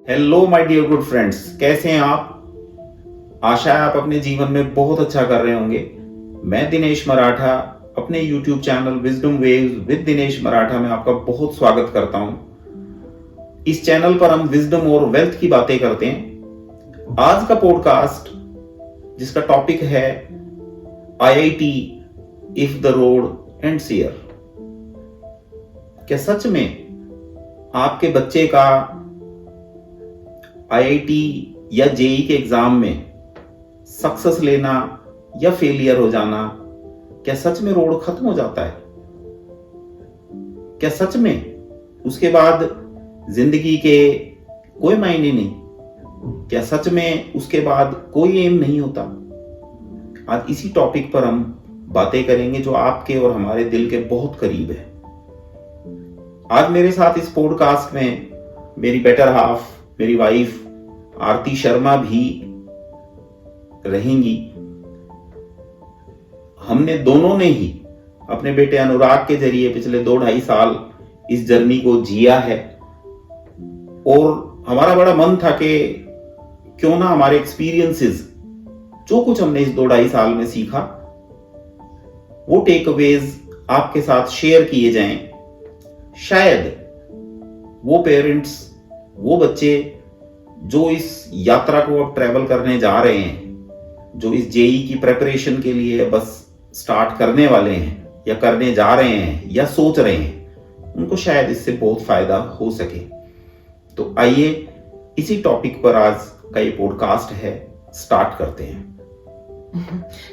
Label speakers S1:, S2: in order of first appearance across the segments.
S1: Hello my dear good friends, कैसे हैं आप। आशा है आप अपने जीवन में बहुत अच्छा कर रहे होंगे। मैं दिनेश मराठा अपने YouTube channel wisdom waves with Dinesh Maratha में आपका बहुत स्वागत करता हूं। इस चैनल पर हम विजडम और वेल्थ की बातें करते हैं। आज का पॉडकास्ट जिसका टॉपिक है IIT if the road ends here. क्या सच में आपके बच्चे का IIT या JEE के एग्जाम में सक्सेस लेना या फेलियर हो जाना, क्या सच में रोड खत्म हो जाता है? क्या सच में उसके बाद जिंदगी के कोई मायने नहीं? क्या सच में उसके बाद कोई एम नहीं होता? आज इसी टॉपिक पर हम बातें करेंगे जो आपके और हमारे दिल के बहुत करीब है। आज मेरे साथ इस पॉडकास्ट में मेरी बेटर हाफ, मेरी वाइफ आरती शर्मा भी रहेंगी। हमने दोनों ने ही अपने बेटे अनुराग के जरिए पिछले 2-2.5 साल इस जर्नी को जिया है और हमारा बड़ा मन था कि क्यों ना हमारे एक्सपीरियंसेस, जो कुछ हमने इस 2-2.5 साल में सीखा, वो टेक अवेज आपके साथ शेयर किए जाएं। शायद वो पेरेंट्स, वो बच्चे जो इस यात्रा को अब ट्रेवल करने जा रहे हैं, जो इस JEE की प्रिपरेशन के लिए बस स्टार्ट करने वाले हैं या करने जा रहे हैं या सोच रहे हैं, उनको शायद इससे बहुत फायदा हो सके। तो आइए इसी टॉपिक पर आज का ये पॉडकास्ट है, स्टार्ट करते हैं।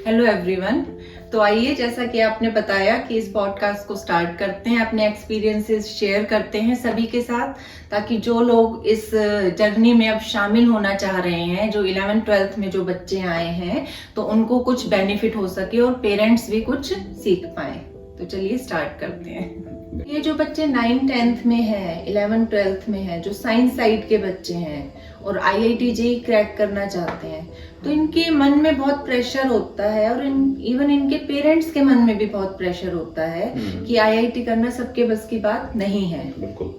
S2: Hello everyone. तो आइए, जैसा कि आपने बताया कि इस पॉडकास्ट को स्टार्ट करते हैं, अपने एक्सपीरियंसेस शेयर करते हैं सभी के साथ, ताकि जो लोग इस जर्नी में अब शामिल होना चाह रहे हैं, जो 11th-12th में जो बच्चे आए हैं, तो उनको कुछ बेनिफिट हो सके और पेरेंट्स भी कुछ सीख पाए। तो चलिए स्टार्ट करते हैं। ये जो बच्चे 9th-10th में है, 11th-12th में है, जो साइंस साइड के बच्चे हैं और IIT JEE क्रैक करना चाहते हैं, तो इनके मन में बहुत प्रेशर होता है और इवन इनके पेरेंट्स के मन में भी बहुत प्रेशर होता है कि IIT करना सबके बस की बात नहीं है।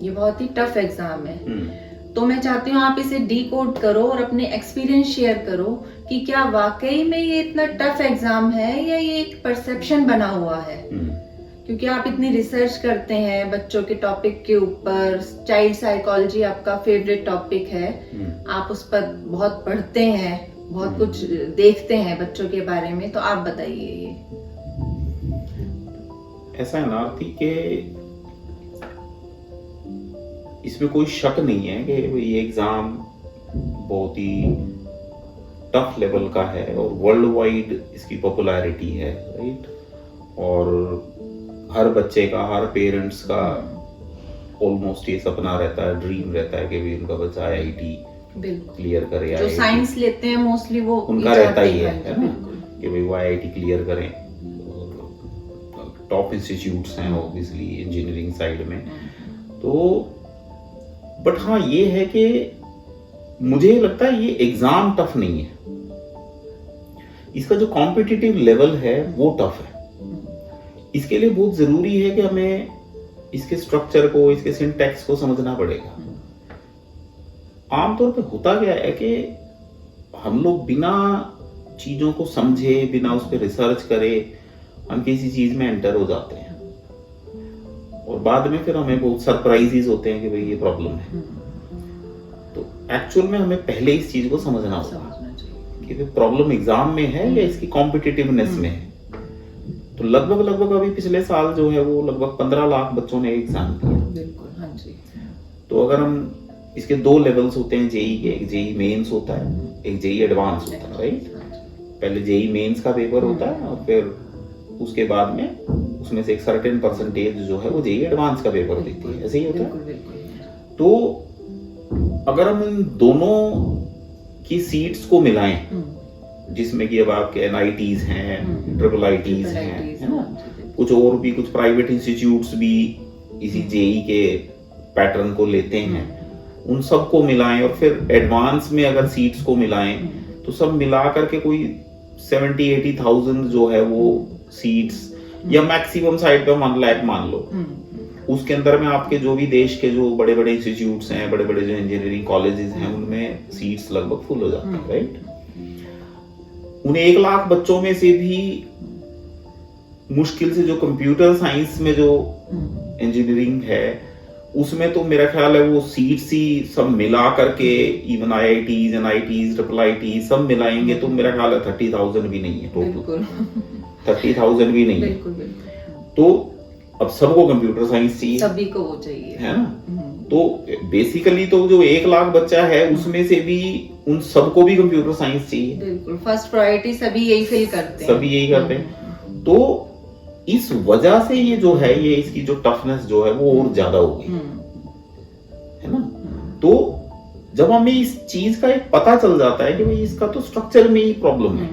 S2: ये बहुत ही टफ एग्जाम है। तो मैं चाहती हूँ आप इसे डीकोड करो और अपने एक्सपीरियंस शेयर करो कि क्या वाकई में ये इतना टफ एग्जाम है या ये एक परसेप्शन बना हुआ है। क्योंकि आप इतनी रिसर्च करते हैं बच्चों के टॉपिक के ऊपर, चाइल्ड साइकोलॉजी आपका फेवरेट टॉपिक है, आप उस पर बहुत पढ़ते हैं, बहुत कुछ देखते हैं बच्चों के बारे में, तो आप बताइए। ये
S1: ऐसा है ना आरती के इसमें कोई शक नहीं है कि ये एग्जाम बहुत ही टफ लेवल का है और वर्ल्ड वाइड इसकी पॉपुलैरिटी है, राइट। और हर बच्चे का, हर पेरेंट्स का ऑलमोस्ट ये सपना रहता है, ड्रीम रहता है कि भी उनका बच्चा IIT क्लियर करे।
S2: जो साइंस लेते हैं मोस्टली वो
S1: उनका रहता ही है ना, कि भाई वो IIT क्लियर करें। टॉप इंस्टीट्यूट्स हैं ऑब्वियसली इंजीनियरिंग साइड में। तो बट हाँ, ये है कि मुझे लगता है ये एग्जाम टफ नहीं है, इसका जो कॉम्पिटिटिव लेवल है वो टफ है। इसके लिए बहुत जरूरी है कि हमें इसके स्ट्रक्चर को, इसके सिंटैक्स को समझना पड़ेगा। आमतौर पे होता क्या है कि हम लोग बिना चीजों को समझे, बिना उस पर रिसर्च करे, हम किसी चीज में एंटर हो जाते हैं और बाद में फिर हमें बहुत सरप्राइजेस होते हैं कि भाई ये प्रॉब्लम है। तो एक्चुअल में हमें पहले इस चीज को समझना होगा कि प्रॉब्लम एग्जाम में है या इसकी कॉम्पिटिटिवनेस में है। तो लगभग अभी पिछले साल जो है वो लगभग 15 लाख बच्चों ने एग्जाम दिया।
S2: बिल्कुल, हाँ जी।
S1: तो अगर हम इसके 2 लेवल्स होते हैं JEE के, एक JEE मेंस होता है, एक JEE एडवांस होता है, राइट। पहले JEE मेंस का पेपर होता है और फिर उसके बाद में उसमें से एक सर्टेन परसेंटेज जो है वो JEE एडवांस का पेपर देती है, ऐसे ही होता है। तो अगर हम इन दोनों की सीट्स को मिलाएं, जिसमें कि अब आपके NITs हैं, IIITs हैं, है ना, कुछ और भी कुछ प्राइवेट इंस्टीट्यूट्स भी इसी JEE के पैटर्न को लेते हैं, उन सब को मिलाएं और फिर एडवांस में अगर सीट्स को मिलाएं तो सब मिला करके कोई 70,000-80,000 जो है वो सीट्स, या मैक्सिमम साइड पे 1 लाख मान लो, उसके अंदर में आपके जो भी देश के जो बड़े बड़े इंस्टीट्यूट्स हैं, बड़े बड़े जो इंजीनियरिंग कॉलेजेस हैं, उनमें सीट्स लगभग फुल हो जाते हैं, राइट। उन 1 लाख बच्चों में से भी मुश्किल से जो कंप्यूटर साइंस में जो इंजीनियरिंग है, उसमें तो मेरा ख्याल है वो सीट्स ही सब मिला करके, इवन IITs, NITs, IIITs सब मिलाएंगे तो मेरा ख्याल है 30,000 भी नहीं है टोटल, 30,000 भी नहीं है। तो अब सबको कंप्यूटर साइंस चाहिए,
S2: सभी को वो चाहिए,
S1: है ना। तो बेसिकली तो जो 1 लाख बच्चा है उसमें से भी उन सबको भी कंप्यूटर साइंस चाहिए।
S2: बिल्कुल, फर्स्ट प्रायोरिटी सभी यही फील करते हैं,
S1: सभी यही करते हैं। तो इस वजह से ये जो है, ये इसकी जो टफनेस जो है वो और ज्यादा हो गई, है ना। तो जब हमें इस चीज का एक पता चल जाता है कि भाई इसका तो स्ट्रक्चर में ही प्रॉब्लम है,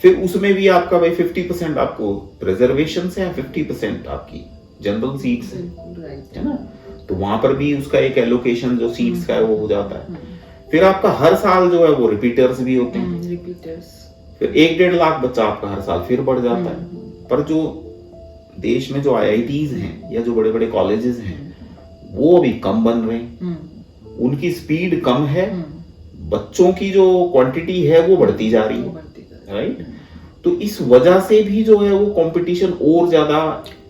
S1: फिर उसमें भी आपका भाई 50% आपको रिजर्वेशन है, 50% आपकी जनरल सीट्स है ना। तो वहां पर भी उसका एक एलोकेशन जो सीट्स का है वो हो जाता है। फिर आपका हर साल जो है वो रिपीटर्स भी होते हैं, फिर 1-1.5 लाख बच्चा आपका हर साल फिर बढ़ जाता है। पर जो देश में जो IITs हैं या जो बड़े बड़े कॉलेजेस हैं वो अभी कम बन रहे हैं, उनकी स्पीड कम है, बच्चों की जो क्वांटिटी है वो बढ़ती जा रही है, राइट। तो इस वजह से भी जो है वो कंपटीशन और ज्यादा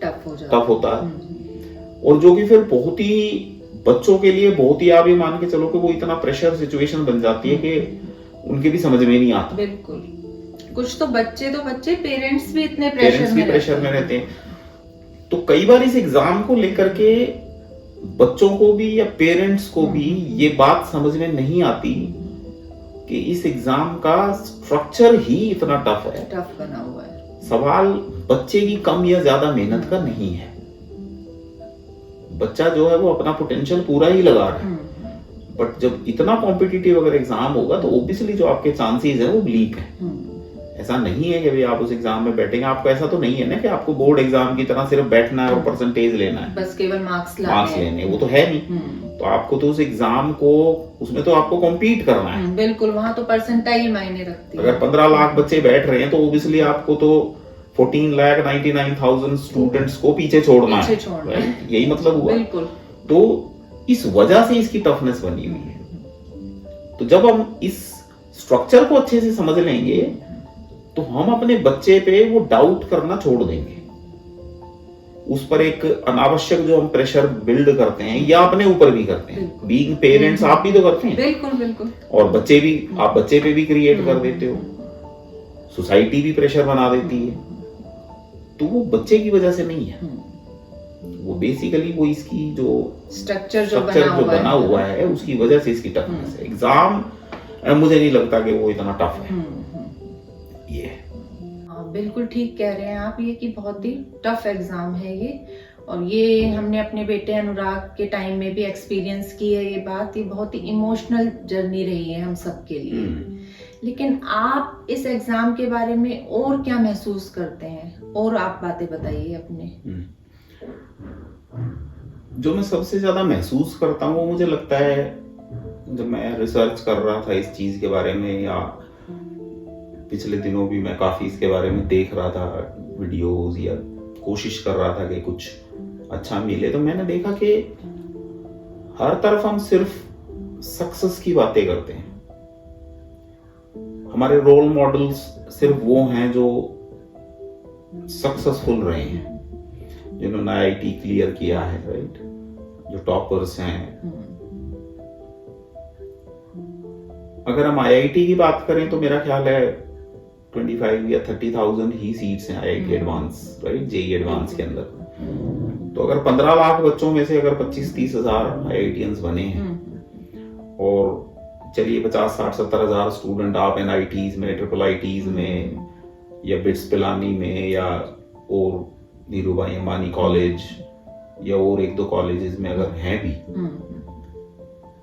S1: टफ होता है, और जो कि फिर बहुत ही बच्चों के लिए बहुत ही, आप ये मान के चलो कि वो इतना प्रेशर सिचुएशन बन जाती है कि उनके भी समझ में नहीं आता।
S2: बिल्कुल, कुछ तो बच्चे पेरेंट्स भी इतने प्रेशर में रहते हैं। तो कई बार इस एग्जाम को लेकर के बच्चों को भी या पेरेंट्स को भी ये बात समझ में नहीं आती कि इस एग्जाम का स्ट्रक्चर ही इतना टफ बना हुआ है। सवाल बच्चे की कम या ज्यादा मेहनत का नहीं है, बच्चा जो है वो अपना पोटेंशियल पूरा ही लगा रहा है, बट जब इतना कॉम्पिटिटिव अगर एग्जाम होगा तो ऑब्वियसली जो आपके चांसेस है वो ब्लीक है। ऐसा नहीं है कि भाई आप उस एग्जाम में बैठेंगे, आपको ऐसा तो नहीं है ना कि आपको बोर्ड एग्जाम की तरह सिर्फ बैठना है और परसेंटेज लेना है, बस केवल मार्क्स
S1: लेने, वो तो है नहीं। तो आपको तो उस एग्जाम को, उसमें तो आपको कॉम्पीट करना है।
S2: बिल्कुल, वहां तो परसेंटाइल मायने रखती है।
S1: अगर 15 लाख बच्चे बैठ रहे हैं तो ऑब्वियसली आपको तो 14,99,000 स्टूडेंट्स को पीछे छोड़ना है, यही मतलब हुआ।
S2: बिल्कुल।
S1: तो इस वजह से इसकी टफनेस बनी हुई है। तो जब हम इस स्ट्रक्चर को अच्छे से समझ लेंगे तो हम अपने बच्चे पे वो डाउट करना छोड़ देंगे, उस पर एक अनावश्यक जो हम प्रेशर बिल्ड करते हैं या अपने ऊपर भी करते हैं, बीइंग पेरेंट्स आप भी तो करते हैं।
S2: बिल्कुल।
S1: और बच्चे भी, आप बच्चे पे भी क्रिएट कर देते हो, सोसाइटी भी प्रेशर बना देती है। तो वो बच्चे की वजह से नहीं है, वो बेसिकली वो इसकी जो स्ट्रक्चर जो बना हुआ है उसकी वजह से इसकी टफनेस है। एग्जाम मुझे नहीं लगता कि वो इतना टफ है। ये
S2: बिल्कुल ठीक कह रहे हैं आप, ये कि बहुत ही टफ एग्जाम है ये, और ये हमने अपने बेटे अनुराग के टाइम में भी एक्सपीरियंस की है ये बात। ये बहुत ही इमोशनल जर्नी रही है हम सब के लिए। लेकिन आप इस एग्जाम के बारे में और क्या महसूस करते हैं, और आप बातें बताइए अपने।
S1: जो मैं सबसे ज्यादा महसूस करता हूँ वो मुझे लगता है, जब मैं रिसर्च कर रहा था इस चीज के बारे में, या पिछले दिनों भी मैं काफी इसके बारे में देख रहा था वीडियोस, या कोशिश कर रहा था कि कुछ अच्छा मिले, तो मैंने देखा कि हर तरफ हम सिर्फ सक्सेस की बातें करते हैं। हमारे रोल मॉडल्स सिर्फ वो हैं जो सक्सेसफुल रहे हैं, जिन्होंने IIT क्लियर किया है, राइट, जो टॉपर्स हैं। अगर हम IIT की बात करें तो मेरा ख्याल है 25 या 30,000 ही सीट्स हैं IIT advance, right, JEE advance के अंदर। तो अगर 15 लाख बच्चों में से अगर 25-30 हजार IITians बने हैं, और चलिए 50-60-70 हजार स्टूडेंट आप NITs में, IIITs में, या बिट्स पिलानी में, या और धीरूभाई अंबानी कॉलेज, या और 1-2 कॉलेजेस में अगर हैं भी,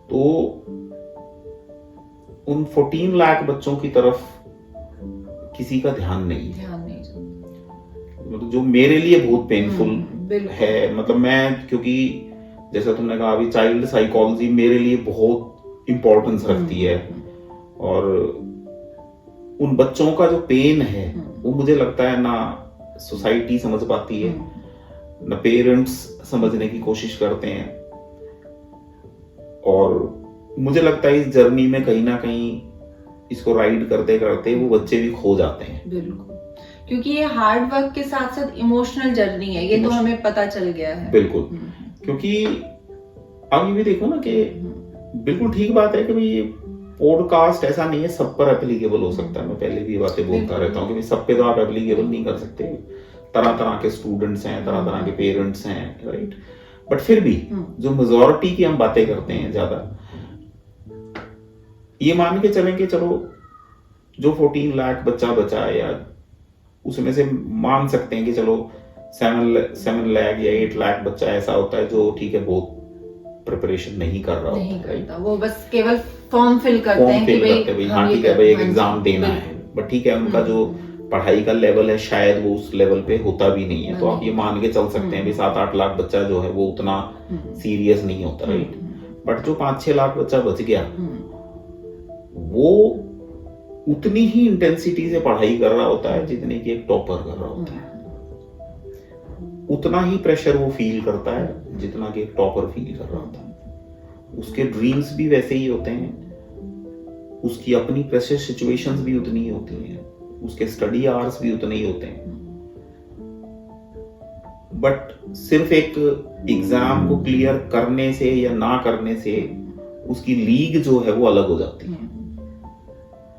S1: तो उन 14 लाख बच्चों की तरफ किसी का ध्यान नहीं है। मतलब जो मेरे लिए बहुत पेनफुल है, मतलब मैं, क्योंकि जैसा तुमने कहा अभी, चाइल्ड साइकोलॉजी मेरे लिए बहुत इंपॉर्टेंस रखती है, और उन बच्चों का जो पेन है वो मुझे लगता है ना सोसाइटी समझ पाती है, न पेरेंट्स समझने की कोशिश करते हैं, और मुझे लगता है इस जर्नी में कहीं ना कहीं इसको राइड करते करते वो बच्चे भी खो जाते हैं।
S2: बिल्कुल, क्योंकि ये हार्ड वर्क के साथ साथ इमोशनल जर्नी है, ये तो हमें पता चल गया है।
S1: बिल्कुल, क्योंकि आप ये भी देखो ना कि बिल्कुल ठीक बात है कि भाई ये पॉडकास्ट ऐसा नहीं है सब पर एप्लीकेबल हो सकता है। मैं पहले भी ये बातें बोलता रहता हूँ कि भाई सब पे तो आप एप्लीकेबल नहीं कर सकते। तरह तरह के स्टूडेंट्स हैं, तरह तरह के पेरेंट्स हैं, राइट। बट फिर भी जो मेजॉरिटी की हम बातें करते हैं ज्यादा, ये मान के चलें कि चलो जो 14 लाख बच्चा बचा है, या उसमें से मान सकते हैं कि चलो 7 लाख या 8 लाख बच्चा ऐसा होता है जो ठीक है बहुत प्रिपरेशन नहीं कर रहा
S2: नहीं
S1: होता,
S2: करता, वो बस केवल फॉर्म फिल करते हैं कि भाई
S1: हाँ ठीक है भाई एक एग्जाम देना है, बट ठीक है उनका जो पढ़ाई का लेवल है शायद वो उस लेवल पे होता भी नहीं है। तो आप ये मान के चल सकते हैं भी 7-8 लाख बच्चा जो है वो उतना सीरियस नहीं होता, राइट। बट जो 5-6 लाख बच्चा बच गया, वो उतनी ही इंटेंसिटी से पढ़ाई कर रहा होता है जितनी कि एक टॉपर कर रहा होता है। उतना ही प्रेशर वो फील करता है जितना कि एक टॉपर फील कर रहा होता है। उसके ड्रीम्स भी वैसे ही होते हैं, उसकी अपनी प्रेशर सिचुएशंस भी उतनी ही होती हैं, उसके स्टडी आवर्स भी उतने ही होते हैं। बट सिर्फ एक एग्जाम को क्लियर करने से या ना करने से उसकी लीग जो है वो अलग हो जाती है,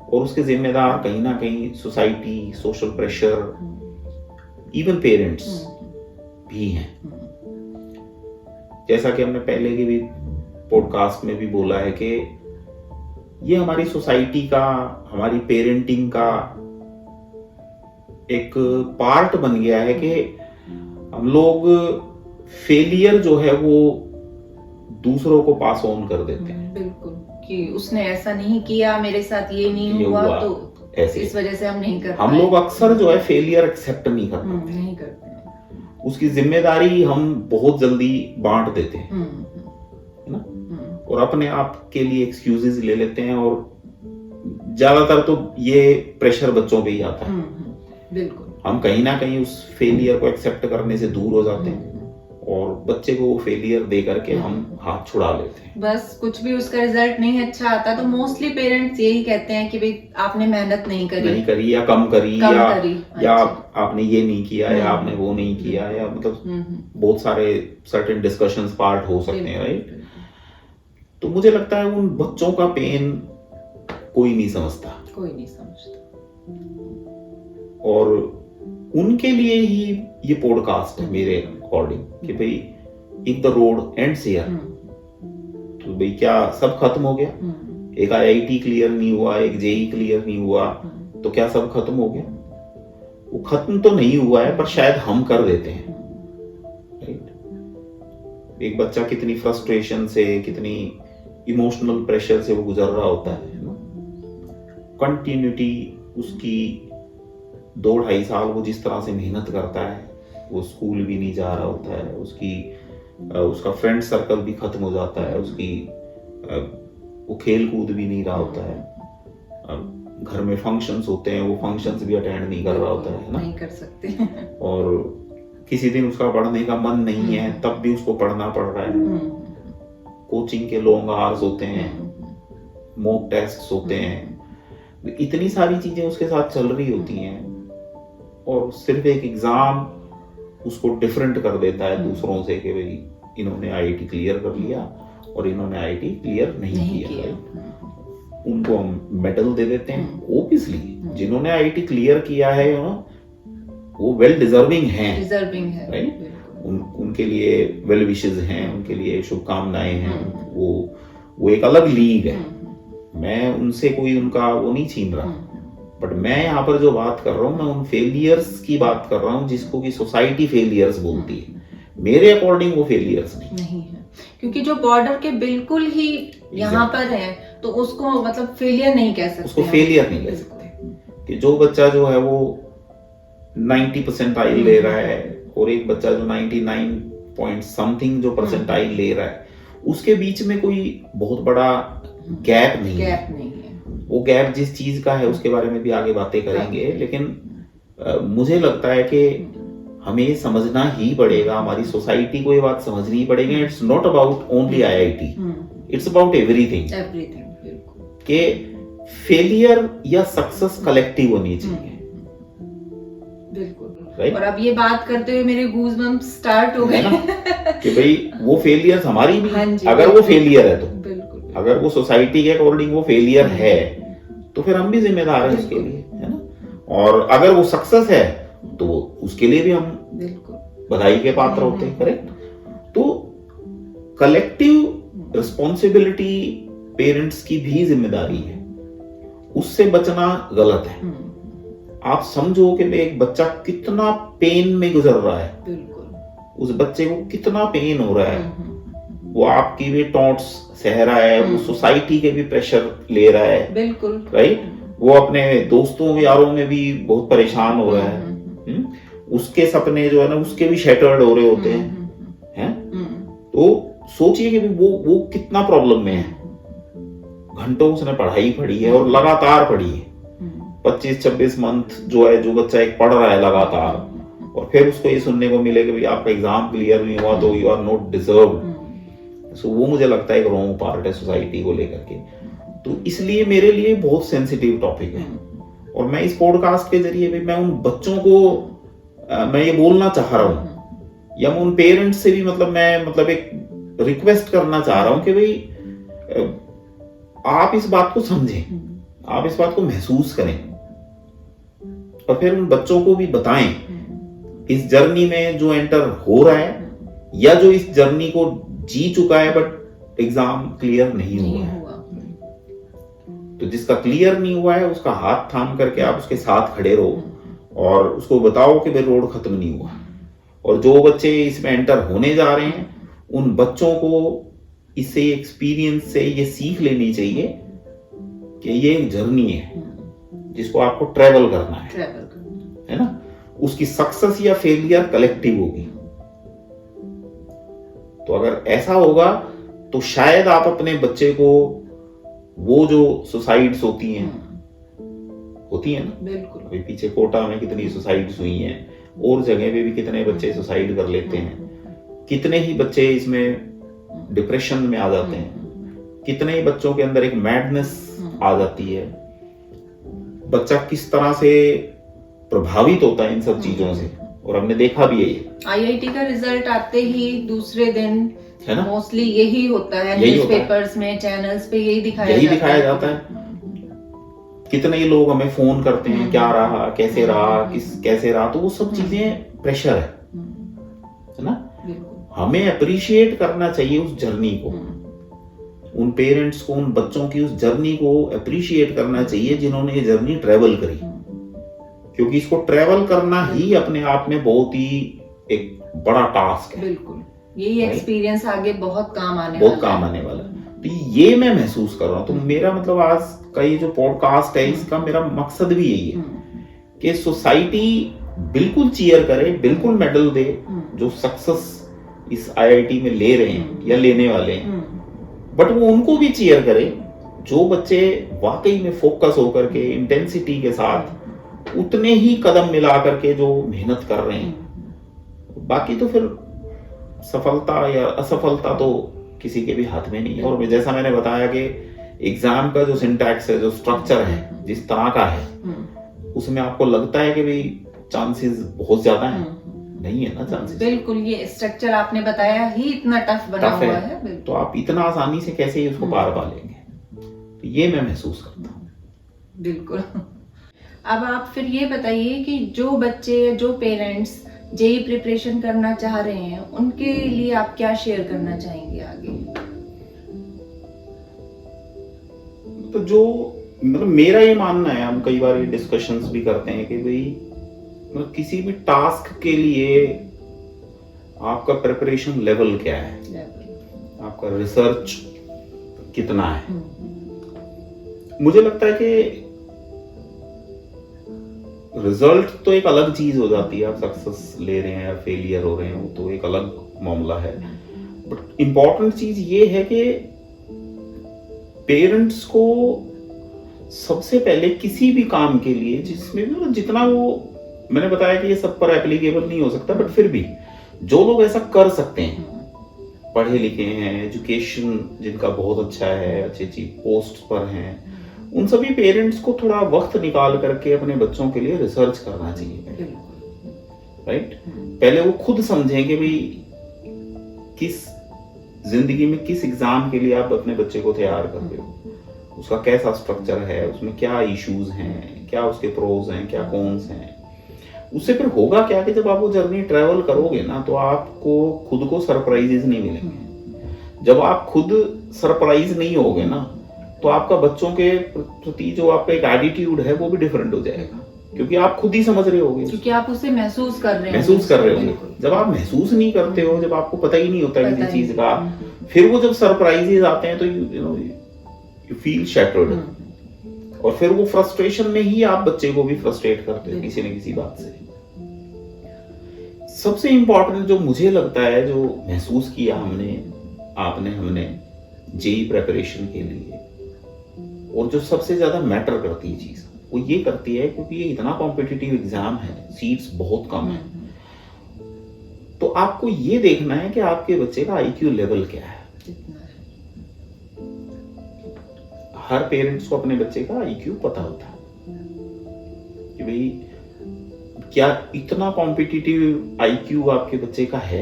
S1: और उसके जिम्मेदार कहीं ना कहीं society, social pressure, even parents भी हैं। जैसा कि हमने पहले के भी पॉडकास्ट में भी बोला है कि ये हमारी सोसाइटी का, हमारी पेरेंटिंग का एक पार्ट बन गया है कि हम लोग फेलियर जो है वो दूसरों को पास ऑन कर देते हैं।
S2: बिल्कुल, कि उसने ऐसा नहीं किया, मेरे साथ ये नहीं हुआ तो
S1: ऐसे
S2: इस वजह से हम नहीं कर
S1: हम लोग अक्सर जो है फेलियर एक्सेप्ट नहीं कर पाते,
S2: नहीं करते।
S1: उसकी जिम्मेदारी हम बहुत जल्दी बांट देते हैं, है ना, और अपने आप के लिए एक्सक्यूजेस ले लेते हैं, और ज्यादातर तो ये प्रेशर बच्चों पे ही आता है।
S2: बिल्कुल,
S1: हम कहीं ना कहीं उस फेलियर को एक्सेप्ट करने से दूर हो जाते हैं, और बच्चे को वो फेलियर दे करके हम हाथ छुड़ा लेते हैं।
S2: बस कुछ भी उसका रिजल्ट नहीं अच्छा आता तो मोस्टली पेरेंट्स यही कहते हैं कि भाई आपने मेहनत नहीं करी
S1: या कम करी, या
S2: अच्छा।
S1: आपने ये नहीं किया, या आपने वो नहीं किया, या मतलब बहुत सारे सर्टेन डिस्कशंस पार्ट हो सकते हैं, राइट। तो मुझे लगता है उन बच्चों का पेन कोई नहीं समझता, और उनके लिए ही ये पॉडकास्ट है मेरे अकॉर्डिंग कि भाई if the road ends here, तो भाई क्या सब खत्म हो गया? एक IIT क्लियर नहीं हुआ, एक JEE क्लियर नहीं हुआ, तो क्या सब खत्म हो गया? वो खत्म तो नहीं हुआ है, पर शायद हम कर देते हैं, राइट। एक बच्चा कितनी फ्रस्ट्रेशन से, कितनी इमोशनल प्रेशर से वो गुजर रहा होता है ना। कंटिन्यूटी उसकी 2-2.5 साल वो जिस तरह से मेहनत करता है, वो स्कूल भी नहीं जा रहा होता है, उसका फ्रेंड सर्कल भी खत्म हो जाता है, वो खेल कूद भी नहीं रहा होता है, घर में फंक्शंस होते हैं वो फंक्शंस भी अटेंड नहीं कर रहा होता है ना,
S2: नहीं कर सकते।
S1: और किसी दिन उसका पढ़ने का मन नहीं है तब भी उसको पढ़ना पड़ रहा है। कोचिंग के लॉन्ग आवर्स होते हैं, मॉक टेस्ट्स होते हैं, इतनी सारी चीजें उसके साथ चल रही होती हैं, और सिर्फ एक एग्जाम उसको डिफरेंट कर देता है दूसरों से कि भाई इन्होंने IIT क्लियर कर लिया और इन्होंने IIT क्लियर नहीं किया। उनको हम मेडल दे देते हैं। ओब्वियसली जिन्होंने IIT क्लियर किया है वो वेल डिजर्विंग हैं, राइट। उनके लिए वेल विशेस हैं, उनके लिए शुभकामनाएं हैं, वो एक अलग लीग है। मैं उनसे कोई उनका वो नहीं छीन रहा, बट मैं यहाँ पर जो बात कर रहा हूँ मैं उन फेलियर्स की बात कर रहा हूँ जिसको कि सोसाइटी फेलियर्स बोलती है। मेरे अकॉर्डिंग वो फेलियर्स नहीं है,
S2: क्योंकि जो बॉर्डर के बिल्कुल ही यहाँ पर है तो उसको मतलब फेलियर नहीं कह सकते,
S1: उसको फेलियर नहीं कह सकते। कि जो बच्चा जो है वो 90 परसेंटाइल ले रहा है और एक बच्चा जो 99 पॉइंट समथिंग जो परसेंटाइल ले रहा है, उसके बीच में कोई बहुत बड़ा गैप नहीं है। वो गैप जिस चीज का है उसके बारे में भी आगे बातें करेंगे, लेकिन मुझे लगता है कि हमें ये समझना ही पड़ेगा, हमारी सोसाइटी को ये बात समझनी ही पड़ेगी। It's not about only IIT, it's about everything.
S2: बिल्कुल
S1: कि फेलियर या सक्सेस कलेक्टिव होनी चाहिए।
S2: बिल्कुल
S1: Right?
S2: और अब ये बात करते हुए मेरे गूज़बम्प्स स्टार्ट हो गए
S1: कि भाई वो फेलियर हमारी भी,
S2: हाँ जी,
S1: अगर वो फेलियर है तो,
S2: बिल्कुल
S1: अगर वो सोसाइटी के अकॉर्डिंग वो फेलियर है तो फिर हम भी जिम्मेदार हैं उसके लिए, है ना। और अगर वो सक्सेस है तो उसके लिए भी हम
S2: बिल्कुल
S1: बधाई के पात्र होते हैं। करेक्ट। तो कलेक्टिव रिस्पॉन्सिबिलिटी पेरेंट्स की भी जिम्मेदारी है, उससे बचना गलत है। आप समझो कि एक बच्चा कितना पेन में गुजर रहा है,
S2: बिल्कुल
S1: उस बच्चे को कितना पेन हो रहा है, वो आपकी भी टॉन्ट्स सह रहा है, वो सोसाइटी के भी प्रेशर ले रहा है,
S2: बिल्कुल
S1: राइट। वो अपने दोस्तों यारों में भी बहुत परेशान हो रहा है, उसके सपने जो है ना उसके भी शैटर्ड हो रहे होते हैं। तो सोचिए कि वो कितना प्रॉब्लम में है। घंटों उसने पढ़ाई पढ़ी है और लगातार पढ़ी है, 25-26 मंथ जो है, जो बच्चा एक पढ़ रहा है लगातार, और फिर उसको ये सुनने को मिले कि भाई आपका एग्जाम क्लियर नहीं हुआ तो यू आर नॉट डिजर्व्ड। सो वो मुझे लगता है एक रॉन्ग पार्ट है सोसाइटी को लेकर के। तो इसलिए मेरे लिए बहुत सेंसिटिव टॉपिक है, और मैं इस पॉडकास्ट के जरिए भी मैं उन बच्चों को मैं ये बोलना चाह रहा हूँ, या मैं उन पेरेंट्स से भी मतलब एक रिक्वेस्ट करना चाह रहा हूँ कि भाई आप इस बात को समझें, आप इस बात को महसूस करें, और फिर उन बच्चों को भी बताएं इस जर्नी में जो एंटर हो रहा है, या जो इस जर्नी को जी चुका है बट एग्जाम क्लियर नहीं हुआ है। तो जिसका क्लियर नहीं हुआ है उसका हाथ थाम करके आप उसके साथ खड़े रहो और उसको बताओ कि भाई रोड खत्म नहीं हुआ। और जो बच्चे इसमें एंटर होने जा रहे हैं उन बच्चों को इससे एक्सपीरियंस से ये सीख लेनी चाहिए कि ये एक जर्नी है जिसको आपको ट्रेवल करना है ना। उसकी सक्सेस या फेलियर कलेक्टिव होगी। तो अगर ऐसा होगा तो शायद आप अपने बच्चे को वो जो सुसाइड्स होती हैं ना,
S2: बिल्कुल
S1: अभी पीछे कोटा में कितनी सुसाइड्स हुई हैं, और जगह पे भी कितने बच्चे सुसाइड कर लेते हैं, कितने ही बच्चे इसमें डिप्रेशन में आ जाते हैं, कितने ही बच्चों के अंदर एक मैडनेस आ जाती है। बच्चा किस तरह से प्रभावित होता है इन सब चीजों से, और हमने देखा भी है।
S2: IIT का रिजल्ट आते ही दूसरे दिन
S1: है ना,
S2: मोस्टली यही होता है, न्यूज़पेपर्स में, चैनल्स पे यही दिखाया जाता है। कितने ही लोग हमें फोन करते हैं, क्या रहा, कैसे रहा, कैसे रहा। तो वो सब चीजें प्रेशर है ना। हमें अप्रिशिएट करना चाहिए उस जर्नी को, उन पेरेंट्स को, उन बच्चों की उस जर्नी को अप्रिशिएट करना चाहिए जिन्होंने ये जर्नी ट्रेवल करी, क्योंकि इसको ट्रेवल करना ही अपने आप में बहुत ही एक बड़ा टास्क है। बिल्कुल, यही एक्सपीरियंस आगे बहुत काम आने वाला है।
S1: तो ये मैं महसूस कर रहा हूँ। तो मेरा मतलब आज का ये जो पॉडकास्ट है इसका मेरा मकसद भी यही है कि सोसाइटी बिल्कुल चीयर करे, बिल्कुल मेडल दे जो सक्सेस इस IIT में ले रहे हैं या लेने वाले हैं, बट वो उनको भी चीयर करे जो बच्चे वाकई में फोकस होकर के इंटेंसिटी के साथ उतने ही कदम मिला करके जो मेहनत कर रहे हैं। बाकी तो फिर सफलता या असफलता तो किसी के भी हाथ में नहीं है। और जैसा मैंने बताया कि एग्जाम का जो सिंटैक्स है, जो स्ट्रक्चर है, जिस तरह का है, उसमें आपको लगता है कि भाई चांसेस बहुत ज्यादा हैं, नहीं है ना चांसेस।
S2: बिल्कुल, ये स्ट्रक्चर आपने बताया ही इतना टफ बना हुआ है,
S1: तो आप इतना आसानी से कैसे उसको पार पा लेंगे। तो ये मैं महसूस करता हूँ।
S2: बिल्कुल। अब आप फिर ये बताइए कि जो बच्चे, जो पेरेंट्स जेई प्रिपरेशन करना चाह रहे हैं, उनके लिए आप क्या शेयर करना चाहेंगे आगे?
S1: तो जो मतलब मेरा ये मानना है, हम कई बार ये डिस्कशंस भी करते हैं कि भाई मतलब किसी भी टास्क के लिए आपका प्रिपरेशन लेवल क्या है, आपका रिसर्च कितना है। मुझे लगता है कि रिजल्ट तो एक अलग चीज हो जाती है, आप सक्सेस ले रहे हैं या फेलियर हो रहे हो तो एक अलग मामला है। बट इंपॉर्टेंट चीज ये है कि पेरेंट्स को सबसे पहले किसी भी काम के लिए जिसमें भी जितना वो मैंने बताया कि ये सब पर एप्लीकेबल नहीं हो सकता, बट फिर भी जो लोग ऐसा कर सकते हैं, पढ़े लिखे हैं, एजुकेशन जिनका बहुत अच्छा है, अच्छी अच्छी पोस्ट पर हैं, उन सभी पेरेंट्स को थोड़ा वक्त निकाल करके अपने बच्चों के लिए रिसर्च करना चाहिए, राइट? पहले वो खुद समझें कि भाई किस जिंदगी में किस एग्जाम के लिए आप अपने बच्चे को तैयार कर रहे हो, उसका कैसा स्ट्रक्चर है, उसमें क्या इश्यूज हैं, क्या उसके प्रोज हैं, क्या कॉन्स हैं। उससे फिर होगा क्या कि जब आप वो जर्नी ट्रैवल करोगे ना, तो आपको खुद को सरप्राइजेस नहीं मिलेंगे। जब आप खुद सरप्राइज नहीं होगे ना, तो आपका बच्चों के प्रति जो आपका एक एटीट्यूड है वो भी डिफरेंट हो जाएगा, क्योंकि आप खुद ही समझ रहे होगे,
S2: क्योंकि आप उसे महसूस कर रहे
S1: होंगे। जब आप महसूस नहीं करते हो, जब आपको पता ही नहीं होता किसी चीज का, फिर वो जब सरप्राइजेस आते हैं तो यू फील शैटर्ड, और फिर वो फ्रस्ट्रेशन में ही आप बच्चे को भी फ्रस्ट्रेट करते हो किसी न किसी बात से। सबसे इंपॉर्टेंट जो मुझे लगता है, जो महसूस किया हमने जेई प्रेपरेशन के लिए, और जो सबसे ज्यादा मैटर करती है चीज, वो ये करती है क्योंकि ये इतना कॉम्पिटिटिव एग्जाम है, सीट्स बहुत कम है, तो आपको ये देखना है कि आपके बच्चे का आईक्यू लेवल क्या है। हर पेरेंट्स को अपने बच्चे का आईक्यू पता होता है कि भाई क्या इतना कॉम्पिटिटिव आईक्यू आपके बच्चे का है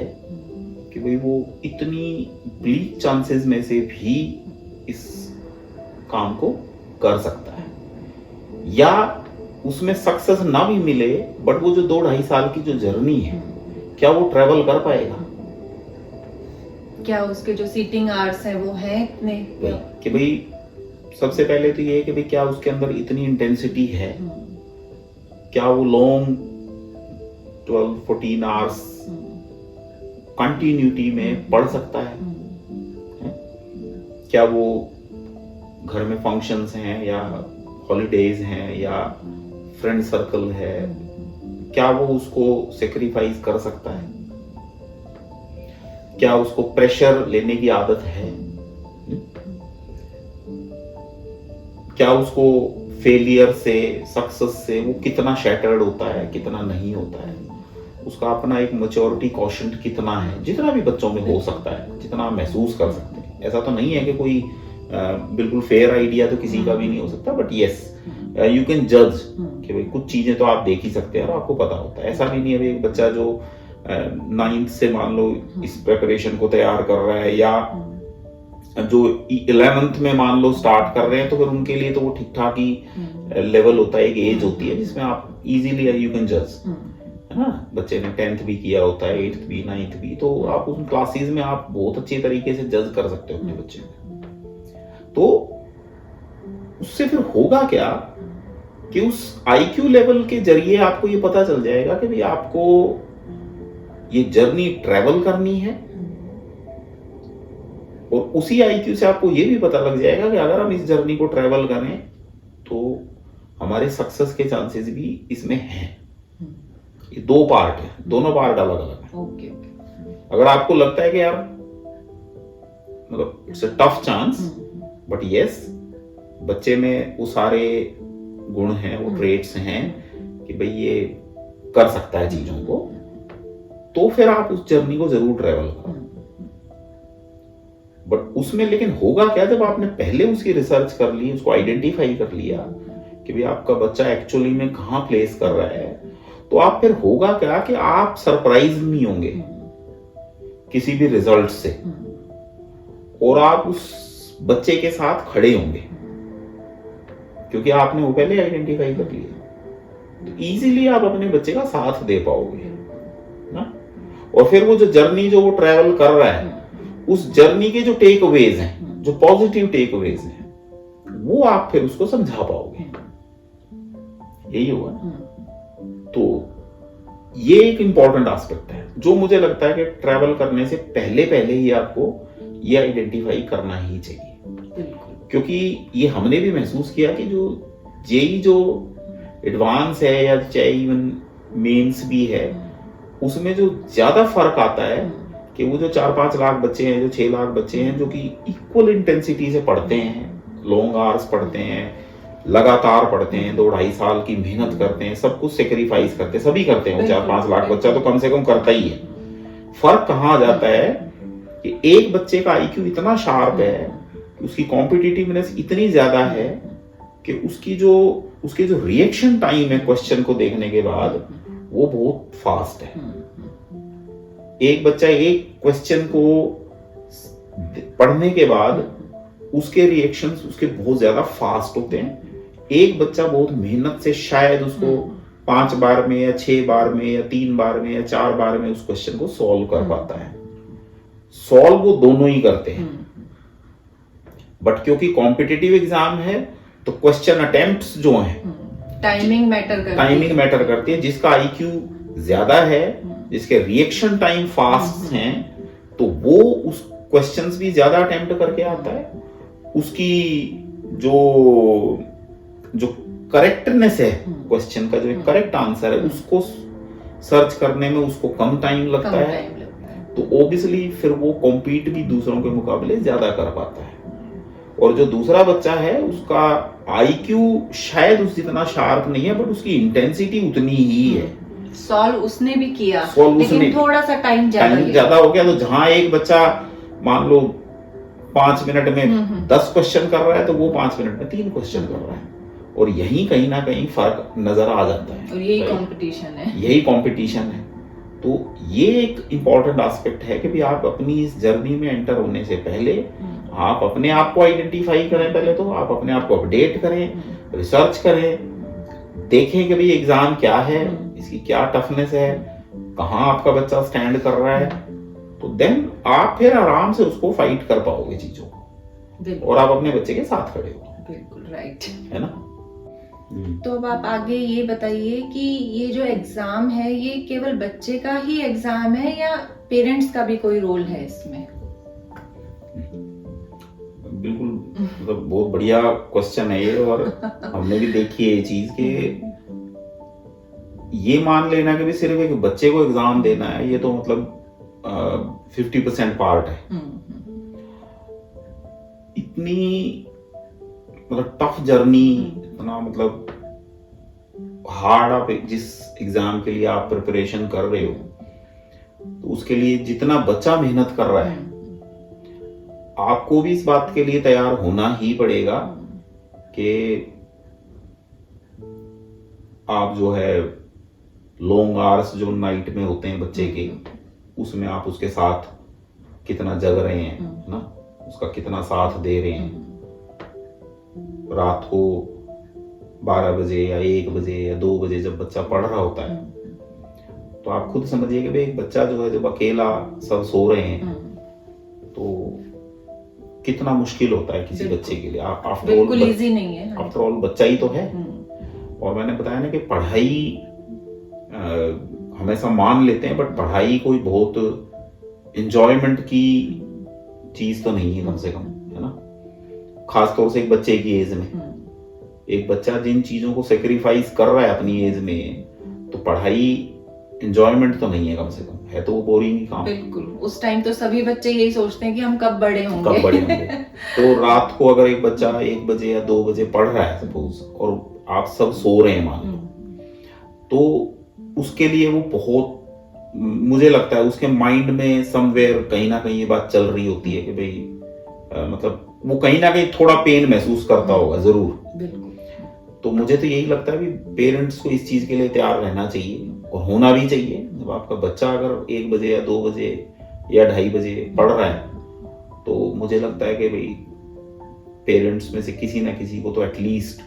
S1: कि भाई वो इतनी ब्लीक चांसेस में से भी इस काम को कर सकता है, या उसमें सक्सेस ना भी मिले, बट वो जो 2-2.5 साल की जो जर्नी है, क्या वो ट्रेवल कर पाएगा,
S2: क्या उसके जो सीटिंग आवर्स हैं वो हैं इतने,
S1: कि भाई सबसे पहले तो ये है कि भाई क्या उसके अंदर इतनी इंटेंसिटी है, क्या वो लॉन्ग 12-14 आवर्स कंटिन्यूटी में पढ़ सकता है, क्या वो घर में फंक्शंस हैं या हॉलीडेज हैं या फ्रेंड सर्कल है, क्या वो उसको सेक्रीफाइस कर सकता है, क्या उसको प्रेशर लेने की आदत है, क्या उसको फेलियर से सक्सेस से वो कितना शैटर्ड होता है, कितना नहीं होता है, उसका अपना एक मैच्योरिटी क्वोशेंट कितना है, जितना भी बच्चों में हो सकता है, जितना आप महसूस कर सकते हैं। ऐसा तो नहीं है कि कोई बिल्कुल फेयर आइडिया तो किसी का भी नहीं हो सकता, बट यस यू कैन जज कि भाई कुछ चीजें तो आप देख ही सकते हैं और आपको पता होता है। ऐसा भी नहीं है एक बच्चा जो 9th से मान लो इस प्रिपरेशन को तैयार कर रहा है, या जो 11th में मान लो स्टार्ट कर रहे हैं, तो फिर उनके लिए तो वो ठीक ठाक ही लेवल होता है, एक एज होती है जिसमें आप इजीली यू कैन जज, है ना। बच्चे ने 10th भी किया होता है, 8th भी, 9th भी, तो आप उन क्लासेस में आप बहुत अच्छे तरीके से जज कर सकते हो अपने बच्चे को। तो उससे फिर होगा क्या कि उस आईक्यू लेवल के जरिए आपको ये पता चल जाएगा कि भाई आपको ये जर्नी ट्रैवल करनी है, और उसी आईक्यू से आपको ये भी पता लग जाएगा कि अगर हम इस जर्नी को ट्रैवल करें तो हमारे सक्सेस के चांसेस भी इसमें हैं। ये 2 पार्ट है, दोनों पार्ट अलग अलग है।
S2: ओके।
S1: अगर आपको लगता है कि यार मतलब it's a tough chance, but yes बच्चे में वो सारे गुण हैं, वो ट्रेट्स हैं कि भाई ये कर सकता है चीजों को, तो फिर आप उस जर्नी को जरूर ट्रैवल करो। बट उसमें लेकिन होगा क्या, जब आपने पहले उसकी रिसर्च कर ली, उसको आइडेंटिफाई कर लिया कि भाई आपका बच्चा एक्चुअली में कहां प्लेस कर रहा है, तो आप फिर होगा क्या कि आप सरप्राइज नहीं होंगे किसी भी रिजल्ट से, और आप उस बच्चे के साथ खड़े होंगे क्योंकि आपने वो पहले आइडेंटिफाई कर लिया। तो इजीली आप अपने बच्चे का साथ दे पाओगे ना। और फिर वो जो जर्नी जो वो ट्रैवल कर रहा है, उस जर्नी के जो टेक अवेज हैं, जो पॉजिटिव टेक अवेज हैं, वो आप फिर उसको समझा पाओगे। यही होगा ना। तो ये एक इंपॉर्टेंट एस्पेक्ट है जो मुझे लगता है कि ट्रैवल करने से पहले ही आपको ये आइडेंटिफाई करना ही चाहिए, क्योंकि ये हमने भी महसूस किया कि जो जेई जो एडवांस है या चाहे इवन मेंस भी है, उसमें जो ज्यादा फर्क आता है कि वो जो 4-5 लाख बच्चे हैं, जो 6 लाख बच्चे हैं, जो कि इक्वल इंटेंसिटी से पढ़ते हैं, लॉन्ग आवर्स पढ़ते हैं, लगातार पढ़ते हैं, 2-2.5 साल की मेहनत करते हैं, सब कुछ सेक्रीफाइस करते हैं, सभी करते हैं। 4-5 लाख बच्चा तो कम से कम करता ही है। फर्क कहाँ आ जाता है कि एक बच्चे का आईक्यू इतना शार्प है कि उसकी कॉम्पिटिटिवनेस इतनी ज्यादा है कि उसके जो रिएक्शन टाइम है क्वेश्चन को देखने के बाद वो बहुत फास्ट है। एक बच्चा एक क्वेश्चन को पढ़ने के बाद उसके रिएक्शंस उसके बहुत ज्यादा फास्ट होते हैं। एक बच्चा बहुत मेहनत से शायद उसको 5 बार में या 6 बार में या 3 बार में या 4 बार में उस क्वेश्चन को सॉल्व कर पाता है। सॉल्व वो दोनों ही करते हैं, बट क्योंकि कॉम्पिटिटिव एग्जाम है तो क्वेश्चन अटेम्प्ट्स जो हैं
S2: टाइमिंग मैटर
S1: करती है। जिसका आईक्यू ज्यादा है, जिसके रिएक्शन टाइम फास्ट हैं, तो वो उस क्वेश्चंस भी ज्यादा अटेम्प्ट करके आता है। उसकी जो करेक्टनेस है क्वेश्चन का, जो करेक्ट आंसर है उसको सर्च करने में उसको कम टाइम लगता है, तो ऑब्वियसली फिर वो कॉम्पीट भी दूसरों के मुकाबले ज्यादा कर पाता है। और जो दूसरा बच्चा है उसका आईक्यू शायद उस जितना शार्प नहीं है, बट उसकी इंटेंसिटी उतनी ही है।
S2: सॉल्व उसने भी किया, लेकिन थोड़ा सा टाइम ज्यादा
S1: हो गया। तो जहां एक बच्चा मान लो 5 मिनट में 10 क्वेश्चन कर रहा है, तो वो 5 मिनट में 3 क्वेश्चन कर रहा है। और यही कहीं ना कहीं फर्क नजर आ जाता है,
S2: और यही कंपटीशन है।
S1: तो ये एक इम्पॉर्टेंट एस्पेक्ट है कि भी आप अपनी इस जर्नी में एंटर होने से पहले आप अपने आप को आइडेंटिफाई करें। पहले तो आप अपने आप को अपडेट करें, रिसर्च करें, देखें कि भाई एग्जाम क्या है, इसकी क्या टफनेस है, कहाँ आपका बच्चा स्टैंड कर रहा है, तो देन आप फिर आराम से उसको फाइट कर पाओगे चीजों को, और आप अपने बच्चे के साथ खड़े हो।
S2: बिल्कुल राइट
S1: है ना।
S2: तो अब आप आगे ये बताइए कि ये जो एग्जाम है ये केवल बच्चे का ही एग्जाम है या पेरेंट्स का भी कोई रोल है इसमें?
S1: बिल्कुल, मतलब बहुत बढ़िया क्वेश्चन है ये। और हमने भी देखी है ये चीज कि ये मान लेना कि भी सिर्फ एक बच्चे को एग्जाम देना है, ये तो मतलब 50% पार्ट है। इतनी मतलब टफ जर्नी, इतना मतलब हार्ड आप जिस एग्जाम के लिए आप प्रिपरेशन कर रहे हो, तो उसके लिए जितना बच्चा मेहनत कर रहा है, आपको भी इस बात के लिए तैयार होना ही पड़ेगा कि आप जो है लॉन्ग आवर्स जो नाइट में होते हैं बच्चे के, उसमें आप उसके साथ कितना जग रहे हैं, ना, उसका कितना साथ दे रहे हैं। रात को 12 बजे या 1 बजे या 2 बजे जब बच्चा पढ़ रहा होता है, तो आप खुद समझिए कि भाई एक बच्चा जो है जब अकेला सब सो रहे हैं, तो कितना मुश्किल होता है किसी बच्चे के लिए।
S2: बिल्कुल इजी नहीं है।
S1: आफ्टर ऑल बच्चा ही तो है। और मैंने बताया ना कि पढ़ाई हमेशा मान लेते हैं, बट पढ़ाई कोई बहुत एंजॉयमेंट की चीज तो नहीं है, कम से कम, है ना। खासतौर से एक बच्चे की एज में, एक बच्चा जिन चीजों को सेक्रीफाइस कर रहा है अपनी एज में, तो पढ़ाई एंजॉयमेंट तो नहीं है, कम से कम है तो वो बोरिंग ही काम।
S2: बिल्कुल, उस टाइम तो सभी बच्चे यही सोचते हैं कि हम कब बड़े होंगे।
S1: तो रात को अगर एक बच्चा 1 बजे या 2 बजे पढ़ रहा है सपोज, और आप सब सो रहे हैं मान लो, तो उसके लिए वो बहुत, मुझे लगता है उसके माइंड में समवेयर कहीं ना कहीं ये बात चल रही होती है कि भाई मतलब वो कहीं ना कहीं थोड़ा पेन महसूस करता होगा जरूर। तो मुझे तो यही लगता है कि पेरेंट्स को इस चीज के लिए तैयार रहना चाहिए, और होना भी चाहिए। जब आपका बच्चा अगर 1 बजे या 2 बजे या 2:30 बजे पढ़ रहा है, तो मुझे लगता है कि भाई पेरेंट्स में से किसी ना किसी को तो एटलीस्ट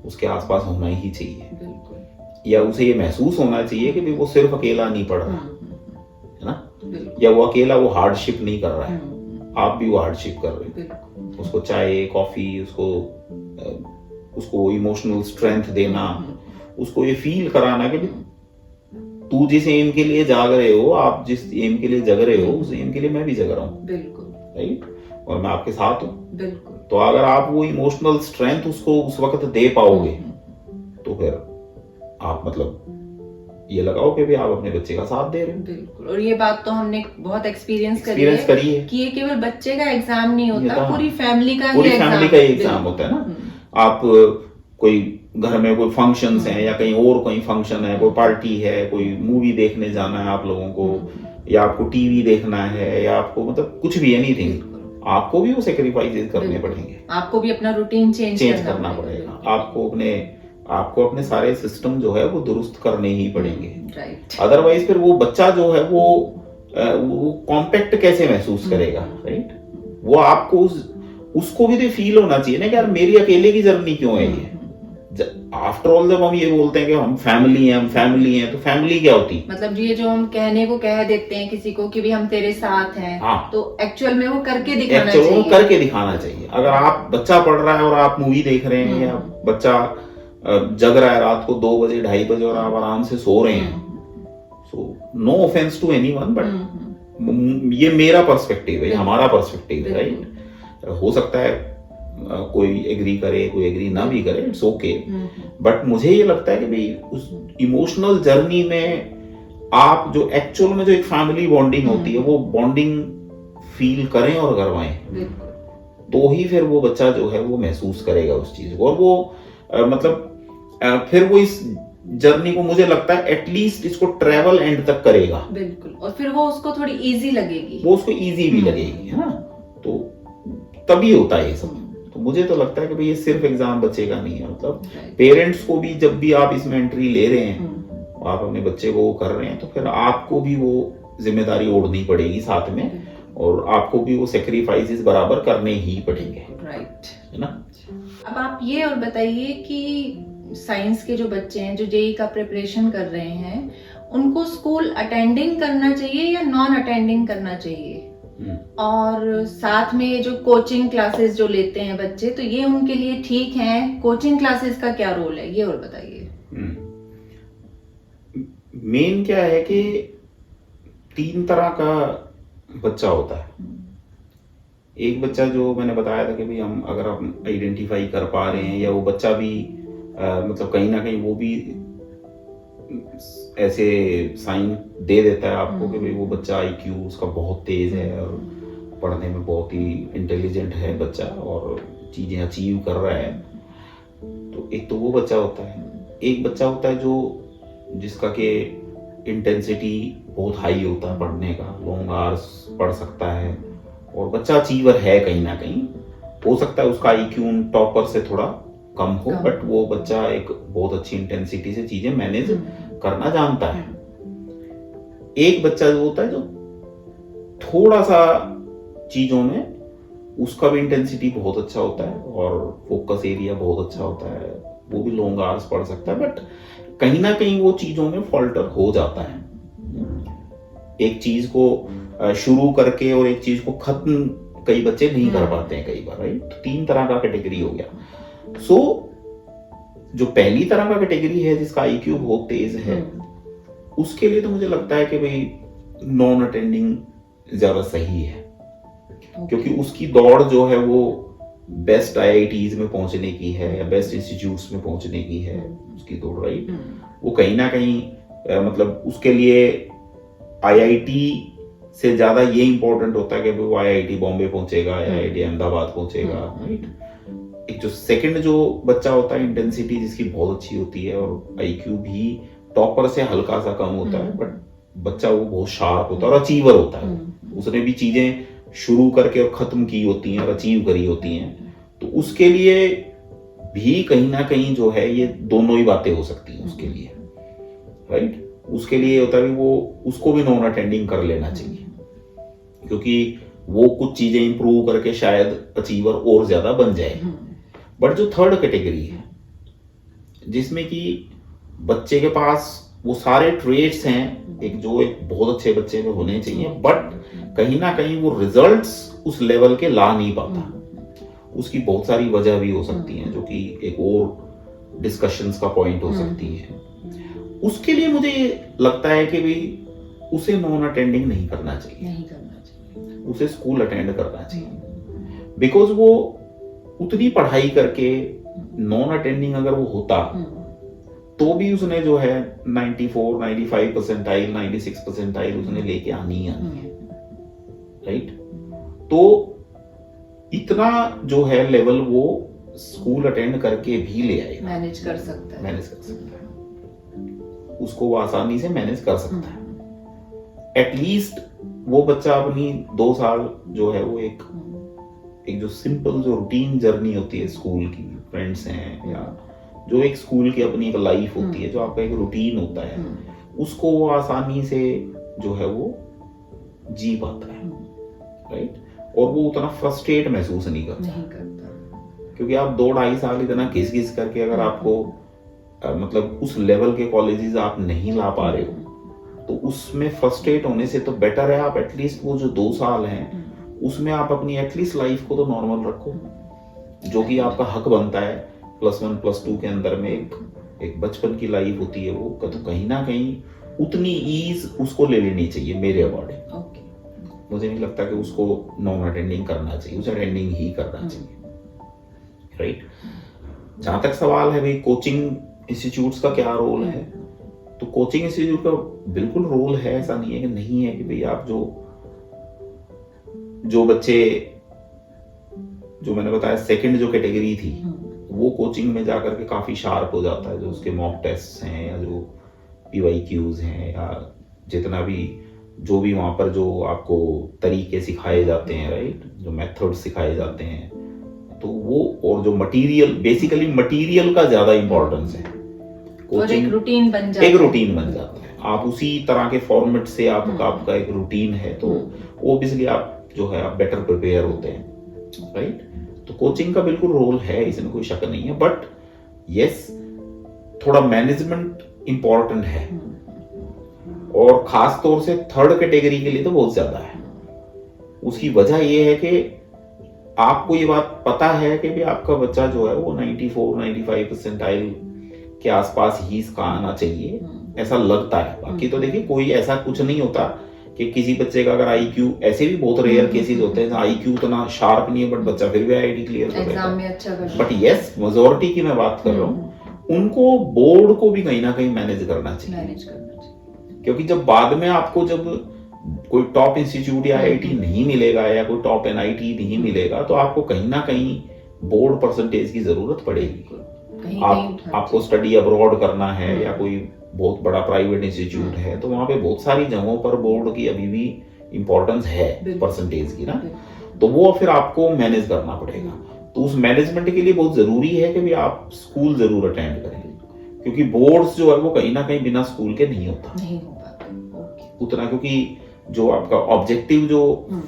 S1: उसके आसपास होना ही चाहिए, या उसे ये महसूस होना चाहिए कि भाई वो सिर्फ अकेला नहीं पढ़ रहा है ना, या वो अकेला वो हार्डशिप नहीं कर रहा है, आप भी वो हार्डशिप कर रहे हो। उसको चाय कॉफी, उसको इमोशनल स्ट्रेंथ देना, उसको ये फील कराना कि तू जिस एम के लिए जाग रहे हो, आप जिस एम के लिए जग रहे हो, उस एम के लिए मैं भी जग रहा हूँ, राइट, और मैं आपके साथ हूँ। तो अगर आप वो इमोशनल स्ट्रेंथ उसको उस वक्त दे पाओगे, तो फिर आप मतलब ये लगाओ कि भी आप अपने बच्चे का साथ दे रहे हो।
S2: बिल्कुल, और ये बात तो हमने बहुत एक्सपीरियंस करी है कि ये केवल बच्चे का एग्जाम नहीं होता, पूरी फैमिली का ही एग्जाम होता है ना।
S1: आप कोई घर में कोई फंक्शंस हैं या कहीं और कोई फंक्शन है, कोई पार्टी है, कोई मूवी देखने जाना है आप लोगों को, या आपको टीवी देखना है, या आपको मतलब कुछ भी एनीथिंग, आपको भी वो सेक्रीफाइसेस करने पड़ेंगे,
S2: आपको भी अपना रूटीन चेंज
S1: करना पड़ेगा, आपको अपने सारे सिस्टम जो है वो दुरुस्त करने ही पड़ेंगे।
S2: राइट।
S1: अदरवाइज फिर वो बच्चा जो है वो कॉम्पैक्ट कैसे महसूस करेगा, राइट? वो आपको उसको भी तो फील होना चाहिए ना कि यार मेरी अकेले की जर्नी क्यों है ये। आफ्टर ऑल जब हम ये बोलते हैं कि हम फैमिली हैं, तो फैमिली क्या होती?
S2: मतलब ये जो हम कहने को कह देते हैं किसी को कि भी हम तेरे साथ हैं,
S1: हाँ,
S2: तो एक्चुअल में वो करके दिखाना चाहिए।
S1: अगर आप बच्चा पढ़ रहा है और आप मूवी देख रहे हैं, या बच्चा जग रहा है रात को 2 बजे 2:30 बजे और आप आराम से सो रहे हैं, so no offence to anyone, but ये मेरा पर्सपेक्टिव है, हमारा पर्सपेक्टिव है, राइट? हो सकता है कोई एग्री करे, कोई एग्री ना भी करे, इट्स ओके, बट मुझे ये लगता है कि भाई उस इमोशनल जर्नी में आप जो एक्चुअल में जो एक फैमिली बॉन्डिंग होती है, वो बॉन्डिंग फील करें और करवाएं, तो ही फिर वो बच्चा जो है वो महसूस करेगा उस चीज को, और वो मतलब फिर वो इस जर्नी को मुझे लगता है एटलीस्ट इसको ट्रेवल एंड तक करेगा।
S2: बिल्कुल। और फिर वो उसको थोड़ी इजी लगेगी,
S1: वो उसको इजी भी लगेगी, है ना? तो तभी होता है ये सब। तो मुझे तो लगता है कि भाई ये सिर्फ एग्जाम बच्चे का नहीं है, मतलब पेरेंट्स को भी जब भी आप इसमें एंट्री ले रहे हैं, आप अपने बच्चे को कर रहे हैं, तो फिर आपको भी वो जिम्मेदारी ओढ़नी पड़ेगी साथ में, और आपको भी वो सेक्रीफाइसेस बराबर करने ही पड़ेंगे,
S2: राइट,
S1: है ना?
S2: अब आप ये और बताइए कि साइंस के जो बच्चे हैं जो जेई का प्रिपरेशन कर रहे हैं, उनको स्कूल अटेंडिंग करना चाहिए या नॉन अटेंडिंग करना चाहिए? और साथ में जो कोचिंग क्लासेस जो लेते हैं बच्चे, तो ये उनके लिए ठीक है? कोचिंग क्लासेस का क्या रोल है, ये और बताइए।
S1: मेन क्या है कि 3 तरह का बच्चा होता है। एक बच्चा जो मैंने बताया था कि भाई हम अगर हम आइडेंटिफाई कर पा रहे हैं, या वो बच्चा भी मतलब कहीं ना कहीं वो भी ऐसे साइन दे देता है आपको कि भाई वो बच्चा आईक्यू उसका बहुत तेज है और पढ़ने में बहुत ही इंटेलिजेंट है बच्चा और चीजें अचीव कर रहा है, तो एक तो वो बच्चा होता है। एक बच्चा होता है जो जिसका के इंटेंसिटी बहुत हाई होता है पढ़ने का, लॉन्ग आवर्स पढ़ सकता है, और बच्चा अचीवर है कहीं ना कहीं। हो सकता है उसका आईक्यू टॉपर से थोड़ा कम हो, बट वो बच्चा एक बहुत अच्छी इंटेंसिटी से चीजें मैनेज करना जानता है। एक बच्चा जो होता है जो थोड़ा सा चीजों में उसका भी इंटेंसिटी बहुत अच्छा होता है और फोकस एरिया बहुत अच्छा होता है, वो भी लॉन्ग आवर्स पढ़ सकता है, बट कहीं ना कहीं वो चीजों में फॉल्टर हो जाता है। एक चीज को शुरू करके और एक चीज को खत्म कई बच्चे नहीं कर पाते हैं कई बार, राइट? तो 3 तरह का कैटेगरी हो गया। सो जो पहली तरह का कैटेगरी है जिसका आईक्यू बहुत तेज है, उसके लिए तो मुझे लगता है कि भाई नॉन अटेंडिंग ज्यादा सही है, क्योंकि उसकी दौड़ जो है वो बेस्ट आईआईटीज में पहुंचने की है या बेस्ट इंस्टीट्यूट्स में पहुंचने की है उसकी दौड़, राइट? वो कहीं ना कहीं मतलब उसके लिए आईआईटी से ज्यादा ये इंपॉर्टेंट होता है कि वो आईआईटी बॉम्बे पहुंचेगा, आईआईटी अहमदाबाद पहुंचेगा, राइट? एक जो सेकंड जो बच्चा होता है इंटेंसिटी जिसकी बहुत अच्छी होती है और आईक्यू भी टॉपर से हल्का सा कम होता है, बट बच्चा वो बहुत शार्प होता है और अचीवर होता है, उसने भी चीजें शुरू करके और खत्म की होती हैं और अचीव करी होती हैं, तो उसके लिए भी कहीं ना कहीं जो है ये दोनों ही बातें हो सकती हैं उसके लिए, राइट? उसके लिए होता है कि वो उसको भी नॉन अटेंडिंग कर लेना चाहिए, क्योंकि वो कुछ चीजें इंप्रूव करके शायद अचीवर और ज्यादा बन जाए। बट जो थर्ड कैटेगरी है जिसमें कि बच्चे के पास वो सारे ट्रेट्स हैं एक बहुत अच्छे बच्चे में होने चाहिए, बट कहीं ना कहीं वो रिजल्ट्स उस लेवल के ला नहीं पाता, उसकी बहुत सारी वजह भी हो सकती हैं जो कि एक और डिस्कशंस का पॉइंट हो सकती है। उसके लिए मुझे लगता है कि भाई उसे नॉन अटेंडिंग नहीं करना चाहिए, उसे स्कूल अटेंड करना चाहिए, बिकॉज वो उतनी पढ़ाई करके नॉन अटेंडिंग अगर वो होता तो भी उसने जो है 94, 95 परसेंटाइल, 96 परसेंटाइल उसने लेके आनी है, राइट? तो इतना जो है लेवल वो स्कूल अटेंड करके भी ले आएगा,
S2: मैनेज कर सकता है,
S1: मैनेज कर सकता है, उसको वो आसानी से मैनेज कर सकता है। एटलीस्ट वो बच्चा अपनी 2 साल जो है वो एक जो सिंपल जो रूटीन जर्नी होती है स्कूल की, फ्रेंड्स हैं या जो एक स्कूल की अपनी एक लाइफ होती है, जो आपका एक रूटीन होता है, उसको वो आसानी से जो है वो जी पाता है, राइट। और वो उतना फ्रस्ट्रेट महसूस नहीं करता, क्योंकि आप 2-2.5 साल इतना घिस घिस करके अगर आपको मतलब उस लेवल के कॉलेजेस आप नहीं ला पा रहे हो, तो उसमें फ्रस्ट्रेट होने से तो बेटर है आप एटलीस्ट वो जो 2 साल हैं उसमें आप अपनी एटलीस्ट लाइफ को तो नॉर्मल रखो, जो कि आपका हक बनता है। +1 +2 के अंदर में एक बचपन की लाइफ होती है, वो तो कहीं ना कहीं उतनी ईज उसको ले लेनी चाहिए मेरे अकॉर्डिंग। मुझे नहीं लगता कि उसको नॉन अटेंडिंग करना चाहिए, उसे अटेंडिंग ही करना चाहिए, राइट। जहां तक सवाल है भाई कोचिंग इंस्टीट्यूट्स का क्या रोल है, तो कोचिंग इंस्टीट्यूट का बिल्कुल रोल है, ऐसा नहीं है कि नहीं है कि भाई आप जो बच्चे जो मैंने बताया सेकंड जो कैटेगरी थी वो कोचिंग में जाकर के काफी शार्प हो जाता है, जो उसके मॉक टेस्ट हैं या जो PYQs हैं या जितना भी जो भी वहां पर जो आपको तरीके सिखाए जाते हैं, राइट, जो मेथड सिखाए जाते हैं, तो वो और जो मटेरियल, बेसिकली मटेरियल का ज्यादा इंपॉर्टेंस है।
S2: और एक रूटीन बन
S1: जाता है, आप उसी तरह के फॉर्मेट से आपका एक रूटीन है, तो ओब्वियसली आप जो है आप बेटर प्रिपेयर होते हैं, राइट। तो कोचिंग का बिल्कुल रोल है, इसमें कोई शक नहीं है, बट यस थोड़ा मैनेजमेंट इंपॉर्टेंट है, और खास तौर से थर्ड कैटेगरी के लिए तो बहुत ज्यादा है। उसकी वजह यह है कि आपको ये बात पता है कि भी आपका बच्चा जो है वो 94-95 परसेंटाइल के आसपास ही इसका आना चाहिए, ऐसा लगता है। बाकी तो देखिए कोई ऐसा कुछ नहीं होता कि किसी बच्चे का अगर IQ, ऐसे भी बहुत रेयर केसेस होते हैं IQ उतना शार्प नहीं है बट बच्चा फिर भी IIT क्लियर कर लेता है, बट यस मेजॉरिटी की मैं बात कर रहा हूँ, उनको बोर्ड को भी कहीं ना कहीं मैनेज करना चाहिए, क्योंकि जब बाद में आपको जब कोई टॉप इंस्टीट्यूट या IIT नहीं मिलेगा या कोई टॉप NIT नहीं मिलेगा, तो आपको कहीं ना कहीं बोर्ड परसेंटेज की जरूरत पड़ेगी। आपको स्टडी अब्रॉड करना है या कोई बहुत बड़ा प्राइवेट इंस्टीट्यूट है, तो वहां पे बहुत सारी जगहों पर बोर्ड की अभी भी इंपॉर्टेंस है परसेंटेज की ना, तो वो फिर आपको मैनेज करना पड़ेगा। तो उस मैनेजमेंट के लिए बहुत जरूरी है कि भी आप स्कूल जरूर अटेंड करें, क्योंकि बोर्ड्स जो है वो कहीं ना कहीं बिना स्कूल के नहीं होता उतना, क्योंकि जो आपका ऑब्जेक्टिव जो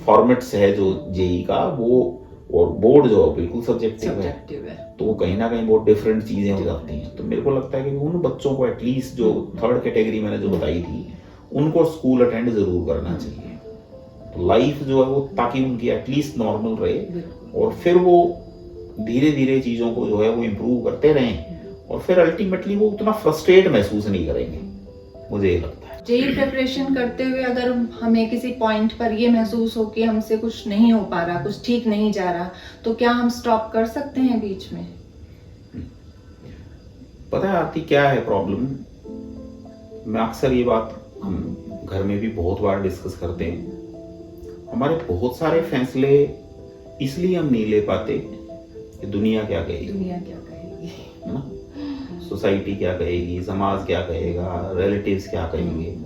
S1: फॉर्मेट्स है जो जेई का, वो और बोर्ड जो है बिल्कुल सब्जेक्टिव है, तो वो कहीं ना कहीं बहुत डिफरेंट चीजें हो जाती हैं। तो मेरे को लगता है कि उन बच्चों को एटलीस्ट जो थर्ड कैटेगरी मैंने जो बताई थी, उनको स्कूल अटेंड जरूर करना चाहिए, तो लाइफ जो है वो ताकि उनकी एटलीस्ट नॉर्मल रहे, और फिर वो धीरे धीरे चीजों को जो है वो इम्प्रूव करते रहें, और फिर अल्टीमेटली वो उतना फ्रस्ट्रेट महसूस नहीं करेंगे, मुझे ये लगता है।
S2: जेई प्रिपरेशन करते हुए अगर हमें किसी पॉइंट पर ये महसूस हो कि हमसे कुछ नहीं हो पा रहा, कुछ ठीक नहीं जा रहा, तो क्या हम स्टॉप कर सकते हैं बीच में?
S1: पता है आरती क्या है प्रॉब्लम, मैं अक्सर ये बात हम घर में भी बहुत बार डिस्कस करते हैं, हमारे बहुत सारे फैसले इसलिए हम नहीं ले पाते कि दुनिया क्या कहेगी, है ना, सोसाइटी क्या कहेगी, समाज क्या कहेगा, रिलेटिव्स क्या कहेंगे।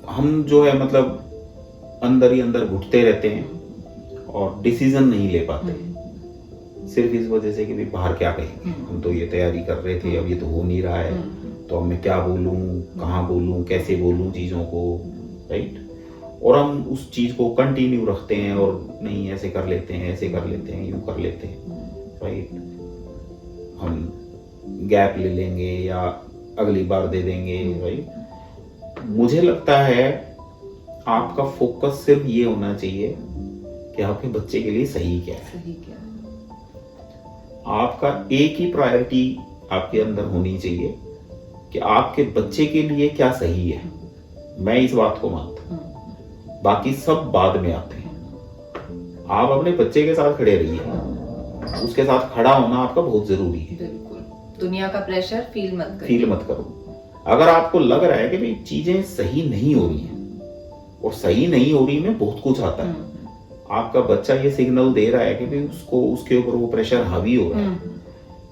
S1: हम जो है मतलब अंदर ही अंदर घुटते रहते हैं और डिसीजन नहीं ले पाते, सिर्फ इस वजह से कि भाई बाहर क्या कहेंगे, हम तो ये तैयारी कर रहे थे, अब ये तो हो नहीं रहा है, तो अब मैं क्या बोलूं, कहाँ बोलूं, कैसे बोलूं चीजों को, राइट। और हम उस चीज को कंटिन्यू रखते हैं, और नहीं ऐसे कर लेते हैं, ऐसे कर लेते हैं, यूं कर लेते हैं, राइट, हम गैप ले लेंगे या अगली बार दे देंगे, राइट। मुझे लगता है आपका फोकस सिर्फ ये होना चाहिए कि आपके बच्चे के लिए सही क्या है, आपका एक ही प्रायोरिटी आपके अंदर होनी चाहिए कि आपके बच्चे के लिए क्या सही है। मैं इस बात को मानता हूं, बाकी सब बाद में आते हैं। आप अपने बच्चे के साथ खड़े रहिए, उसके साथ खड़ा होना आपका बहुत जरूरी है।
S2: दुनिया का प्रेशर फील मत
S1: करो। अगर आपको लग रहा है कि भाई चीजें सही नहीं हो रही हैं, और सही नहीं हो रही में बहुत कुछ आता है, आपका बच्चा ये सिग्नल दे रहा है कि भाई उसको उसके ऊपर वो प्रेशर हावी हो रहा है,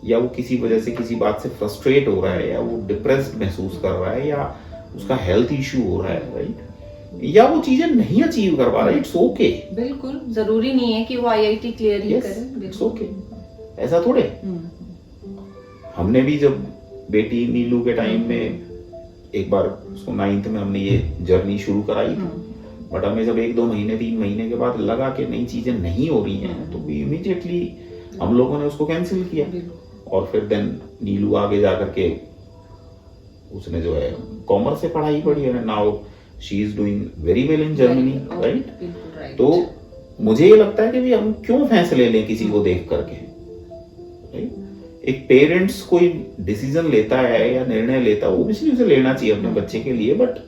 S1: या वो किसी वजह से किसी बात से फ्रस्ट्रेट हो रहा है, या वो डिप्रेस्ड महसूस कर रहा है, या उसका हेल्थ इशू हो रहा है, राइट, या वो चीजें नहीं अचीव कर पा रहा है, इट्स ओके।
S2: बिल्कुल जरूरी नहीं है कि वो आईआईटी क्लियर ही करे,
S1: इट्स ओके, ऐसा थोड़े। हमने भी जब बेटी नीलू के टाइम में एक बार उसको 9th में हमने ये जर्नी शुरू कराई थी, बट हमें जब 1-2 महीने 3 महीने के बाद लगा कि नई चीजें नहीं हो रही हैं, तो भी इमीडिएटली हम लोगों ने उसको कैंसिल किया। और फिर देन नीलू आगे जाकर के उसने जो है कॉमर्स से पढ़ाई पढ़ी है, now she is doing very well in Germany, right. तो मुझे ये लगता है कि भी हम क्यों फैसले लें किसी को देख करके, राइट। एक पेरेंट्स कोई डिसीजन लेता है या निर्णय लेता है, वो भी उसे लेना चाहिए अपने बच्चे के लिए, बट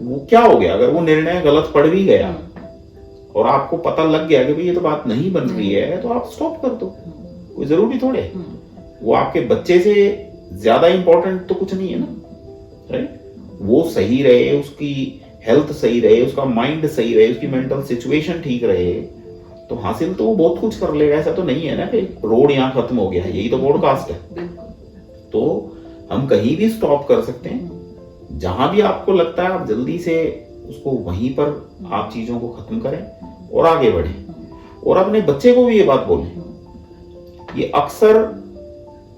S1: वो क्या हो गया अगर वो निर्णय गलत पड़ भी गया और आपको पता लग गया कि भाई ये तो बात नहीं बन रही है, तो आप स्टॉप कर दो, कोई जरूरी थोड़े। वो आपके बच्चे से ज्यादा इंपॉर्टेंट तो कुछ नहीं है ना, राइट। वो सही रहे, उसकी हेल्थ सही रहे, उसका माइंड सही रहे, उसकी मेंटल सिचुएशन ठीक रहे, तो हासिल तो वो बहुत कुछ कर लेगा। ऐसा तो नहीं है ना कि रोड यहाँ खत्म हो गया, यही तो पॉडकास्ट है। तो हम कहीं भी स्टॉप कर सकते हैं, जहां भी आपको लगता है आप जल्दी से उसको वहीं पर आप चीजों को खत्म करें और आगे बढ़ें। और अपने बच्चे को भी ये बात बोलें। ये अक्सर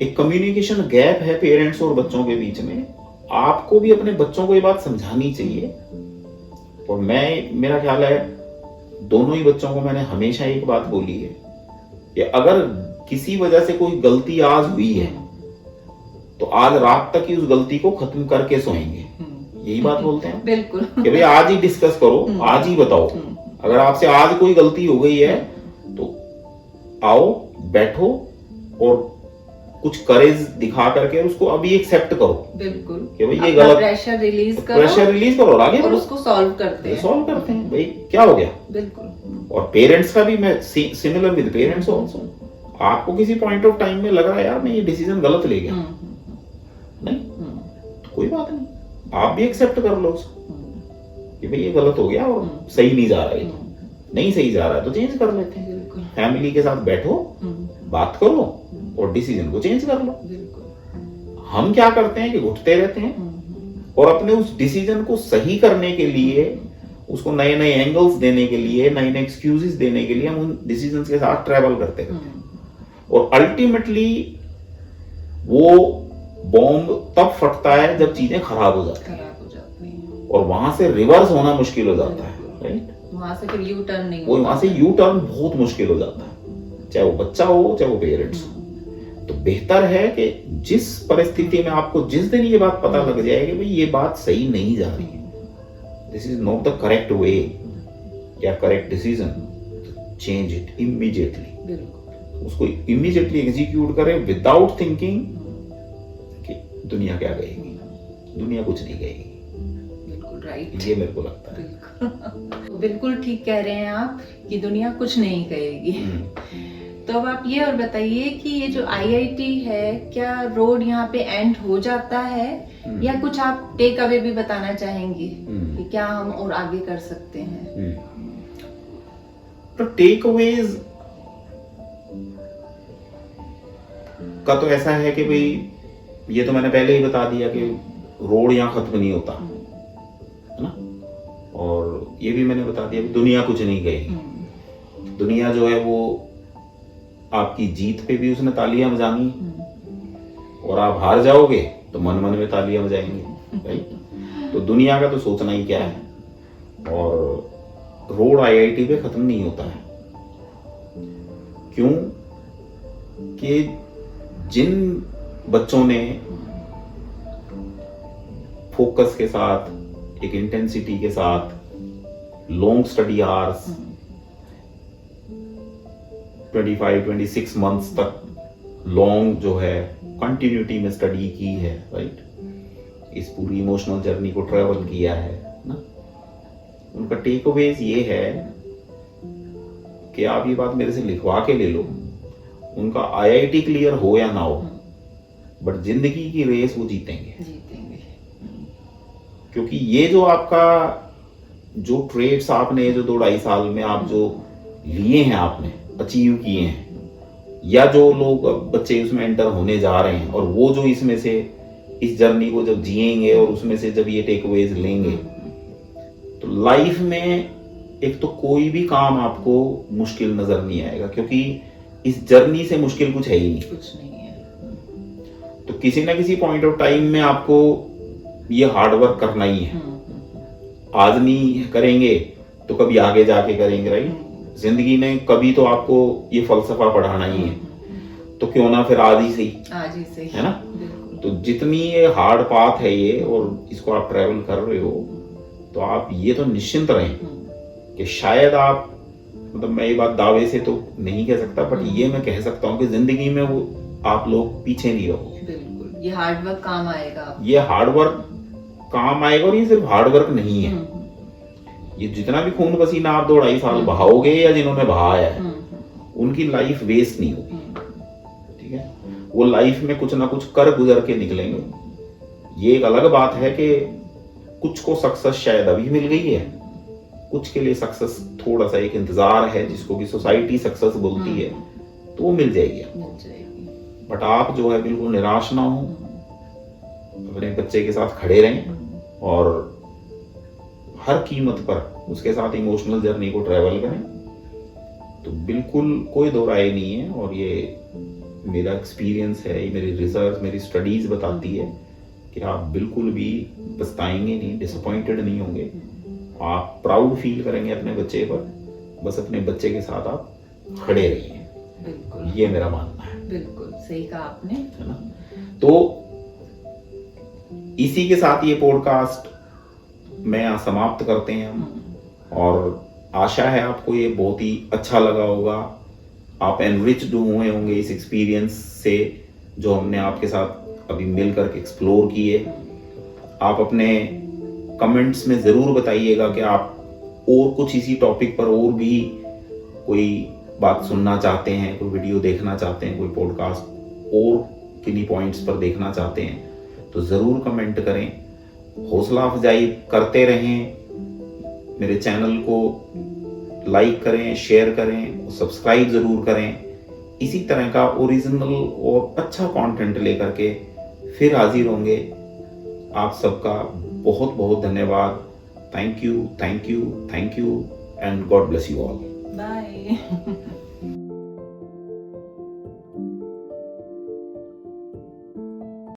S1: एक कम्युनिकेशन गैप है पेरेंट्स और बच्चों के बीच में, आपको भी अपने बच्चों को ये बात समझानी चाहिए। और मेरा ख्याल है दोनों ही बच्चों को मैंने हमेशा एक बात बोली है कि अगर किसी वजह से कोई गलती आज हुई है तो आज रात तक ही उस गलती को खत्म करके सोएंगे, यही बात बोलते हैं
S2: बिल्कुल
S1: कि भाई आज ही डिस्कस करो, आज ही बताओ। अगर आपसे आज कोई गलती हो गई है तो आओ बैठो और कुछ करेज दिखा करके उसको अभी एक्सेप्ट करो।
S2: बिल्कुल
S1: कि भाई ये गलत,
S2: प्रेशर रिलीज करो
S1: और आगे
S2: और उसको सॉल्व करते
S1: हैं भाई क्या हो गया।
S2: बिल्कुल।
S1: और पेरेंट्स का भी मैं सिमिलर विद पेरेंट्स आल्सो, आपको किसी पॉइंट ऑफ टाइम में लग रहा है यार मैं ये डिसीजन गलत ले गया, नहीं तो कोई बात नहीं, आप भी एक्सेप्ट कर लो उसको कि भाई ये गलत हो गया और सही नहीं जा रहा है, नहीं सही जा रहा है तो चेंज कर लेते हैं। फैमिली के साथ बैठो, बात करो और डिसीजन को चेंज कर लो। हम क्या करते हैं कि घुटते रहते हैं और अपने उस डिसीजन को सही करने के लिए, उसको नए नए एंगल्स देने के लिए, नए नए एक्सक्यूजेस देने के लिए हम उन डिसीजंस के साथ ट्रैवल करते हैं। और अल्टीमेटली वो बॉम्ब तब फटता है जब चीजें खराब हो जाती हैं और वहां से रिवर्स होना मुश्किल हो जाता है, राइट।
S2: वहां से फिर यू टर्न नहीं,
S1: वहां से यू टर्न बहुत मुश्किल हो जाता है, चाहे वो बच्चा हो चाहे वो पेरेंट्स हो। तो बेहतर है कि जिस परिस्थिति में आपको जिस दिन ये बात पता लग जाए कि भाई ये बात सही नहीं जा रही है, this is not the correct way या correct decision, change it immediately. उसको इमीडिएटली एग्जीक्यूट करें विदाउट थिंकिंग कि दुनिया क्या कहेगी, दुनिया कुछ नहीं कहेगी।
S2: बिल्कुल राइट,
S1: ये मेरे को लगता है।
S2: बिल्कुल ठीक कह रहे हैं आप कि दुनिया कुछ नहीं कहेगी। तो अब आप ये और बताइए कि ये जो आईआईटी है, क्या रोड यहाँ पे एंड हो जाता है या कुछ आप टेक अवे भी बताना चाहेंगे कि क्या हम और आगे कर सकते हैं?
S1: तो टेक अवेज का तो ऐसा है कि भाई ये तो मैंने पहले ही बता दिया कि रोड यहाँ खत्म नहीं होता है ना, और ये भी मैंने बता दिया कि दुनिया कुछ नहीं कहेगी। दुनिया जो है वो आपकी जीत पे भी उसने तालियां बजानी और आप हार जाओगे तो मन मन में तालियां बजाएंगे, राइट। तो दुनिया का तो सोचना ही क्या है। और रोड आईआईटी पे खत्म नहीं होता है, क्यों कि जिन बच्चों ने फोकस के साथ, एक इंटेंसिटी के साथ, लॉन्ग स्टडी आवर्स 25-26 मंथ्स तक लॉन्ग जो है कंटिन्यूटी में स्टडी की है, राइट, इस पूरी इमोशनल जर्नी को ट्रेवल किया है ना, उनका टेक अवेज ये है कि आप ये बात मेरे से लिखवा के ले लो, उनका आईआईटी क्लियर हो या ना हो, बट जिंदगी की रेस वो जीतेंगे। क्योंकि ये जो आपका जो ट्रेड्स आपने जो 2-2.5 साल में आप जो लिए हैं, आपने अचीव किए हैं, या जो लोग बच्चे उसमें एंटर होने जा रहे हैं, और वो जो इसमें से इस जर्नी को जब जिएंगे और उसमें से जब ये टेकअवेज लेंगे, तो लाइफ में एक तो कोई भी काम आपको मुश्किल नजर नहीं आएगा, क्योंकि इस जर्नी से मुश्किल कुछ है ही नहीं।
S2: कुछ नहीं है।
S1: तो किसी ना किसी पॉइंट ऑफ टाइम में आपको ये हार्ड वर्क करना ही है। आज नहीं करेंगे तो कभी आगे जाके करेंगे, राइट? जिंदगी ने कभी तो आपको ये फलसफा पढ़ाना ही है, तो क्यों ना फिर आज ही सही, है ना? तो जितनी ये हार्ड पाथ है ये, और इसको आप ट्रैवल कर रहे हो, तो आप ये तो निश्चिंत रहें कि शायद आप, मतलब मैं ये बात दावे से तो नहीं कह सकता, बट ये मैं कह सकता हूँ कि जिंदगी में वो आप लोग पीछे नहीं रहोगे।
S2: बिल्कुल, ये हार्ड वर्क काम आएगा।
S1: ये हार्ड वर्क काम आएगा, और ये सिर्फ हार्ड वर्क नहीं है, ये जितना भी खून पसीना आप 2-2.5 साल बहाओगे या जिन्होंने बहाया है, उनकी लाइफ वेस्ट नहीं होगी, ठीक है? वो लाइफ में कुछ ना कुछ कर गुजर के निकलेंगे। ये एक अलग बात है कि कुछ को सक्सेस शायद अभी मिल गई है, कुछ के लिए सक्सेस थोड़ा सा एक इंतजार है, जिसको कि सोसाइटी सक्सेस बोलती है, तो वो मिल जाएगी। बट आप जो है बिल्कुल निराश ना हो, अपने बच्चे के साथ खड़े रहें और हर कीमत पर उसके साथ इमोशनल जर्नी को ट्रैवल करें। तो बिल्कुल कोई दो राय नहीं है, और ये मेरा एक्सपीरियंस है, ये मेरी रिसर्च, मेरी स्टडीज बताती है कि आप बिल्कुल भी पछताएंगे नहीं, डिसअपॉइंटेड नहीं होंगे, आप प्राउड फील करेंगे अपने बच्चे पर। बस अपने बच्चे के साथ आप खड़े रहिए,
S2: बिल्कुल, ये
S1: मेरा मानना है।
S2: बिल्कुल सही कहा आपने,
S1: है ना? तो इसी के साथ ये पॉडकास्ट मैं यहाँ समाप्त करते हैं हम, और आशा है आपको ये बहुत ही अच्छा लगा होगा, आप एनरिच्ड हुए होंगे इस एक्सपीरियंस से जो हमने आपके साथ अभी मिल करके एक्सप्लोर किए। आप अपने कमेंट्स में ज़रूर बताइएगा कि आप और कुछ इसी टॉपिक पर और भी कोई बात सुनना चाहते हैं, कोई वीडियो देखना चाहते हैं, कोई पॉडकास्ट और किन्हीं पॉइंट्स पर देखना चाहते हैं, तो ज़रूर कमेंट करें, हौसला अफजाई करते रहें, मेरे चैनल को लाइक करें, शेयर करें, सब्सक्राइब ज़रूर करें। इसी तरह का ओरिजिनल और अच्छा कंटेंट लेकर के फिर हाजिर होंगे। आप सबका बहुत बहुत धन्यवाद। Thank you, thank you, thank you, and God bless you all.
S2: Bye.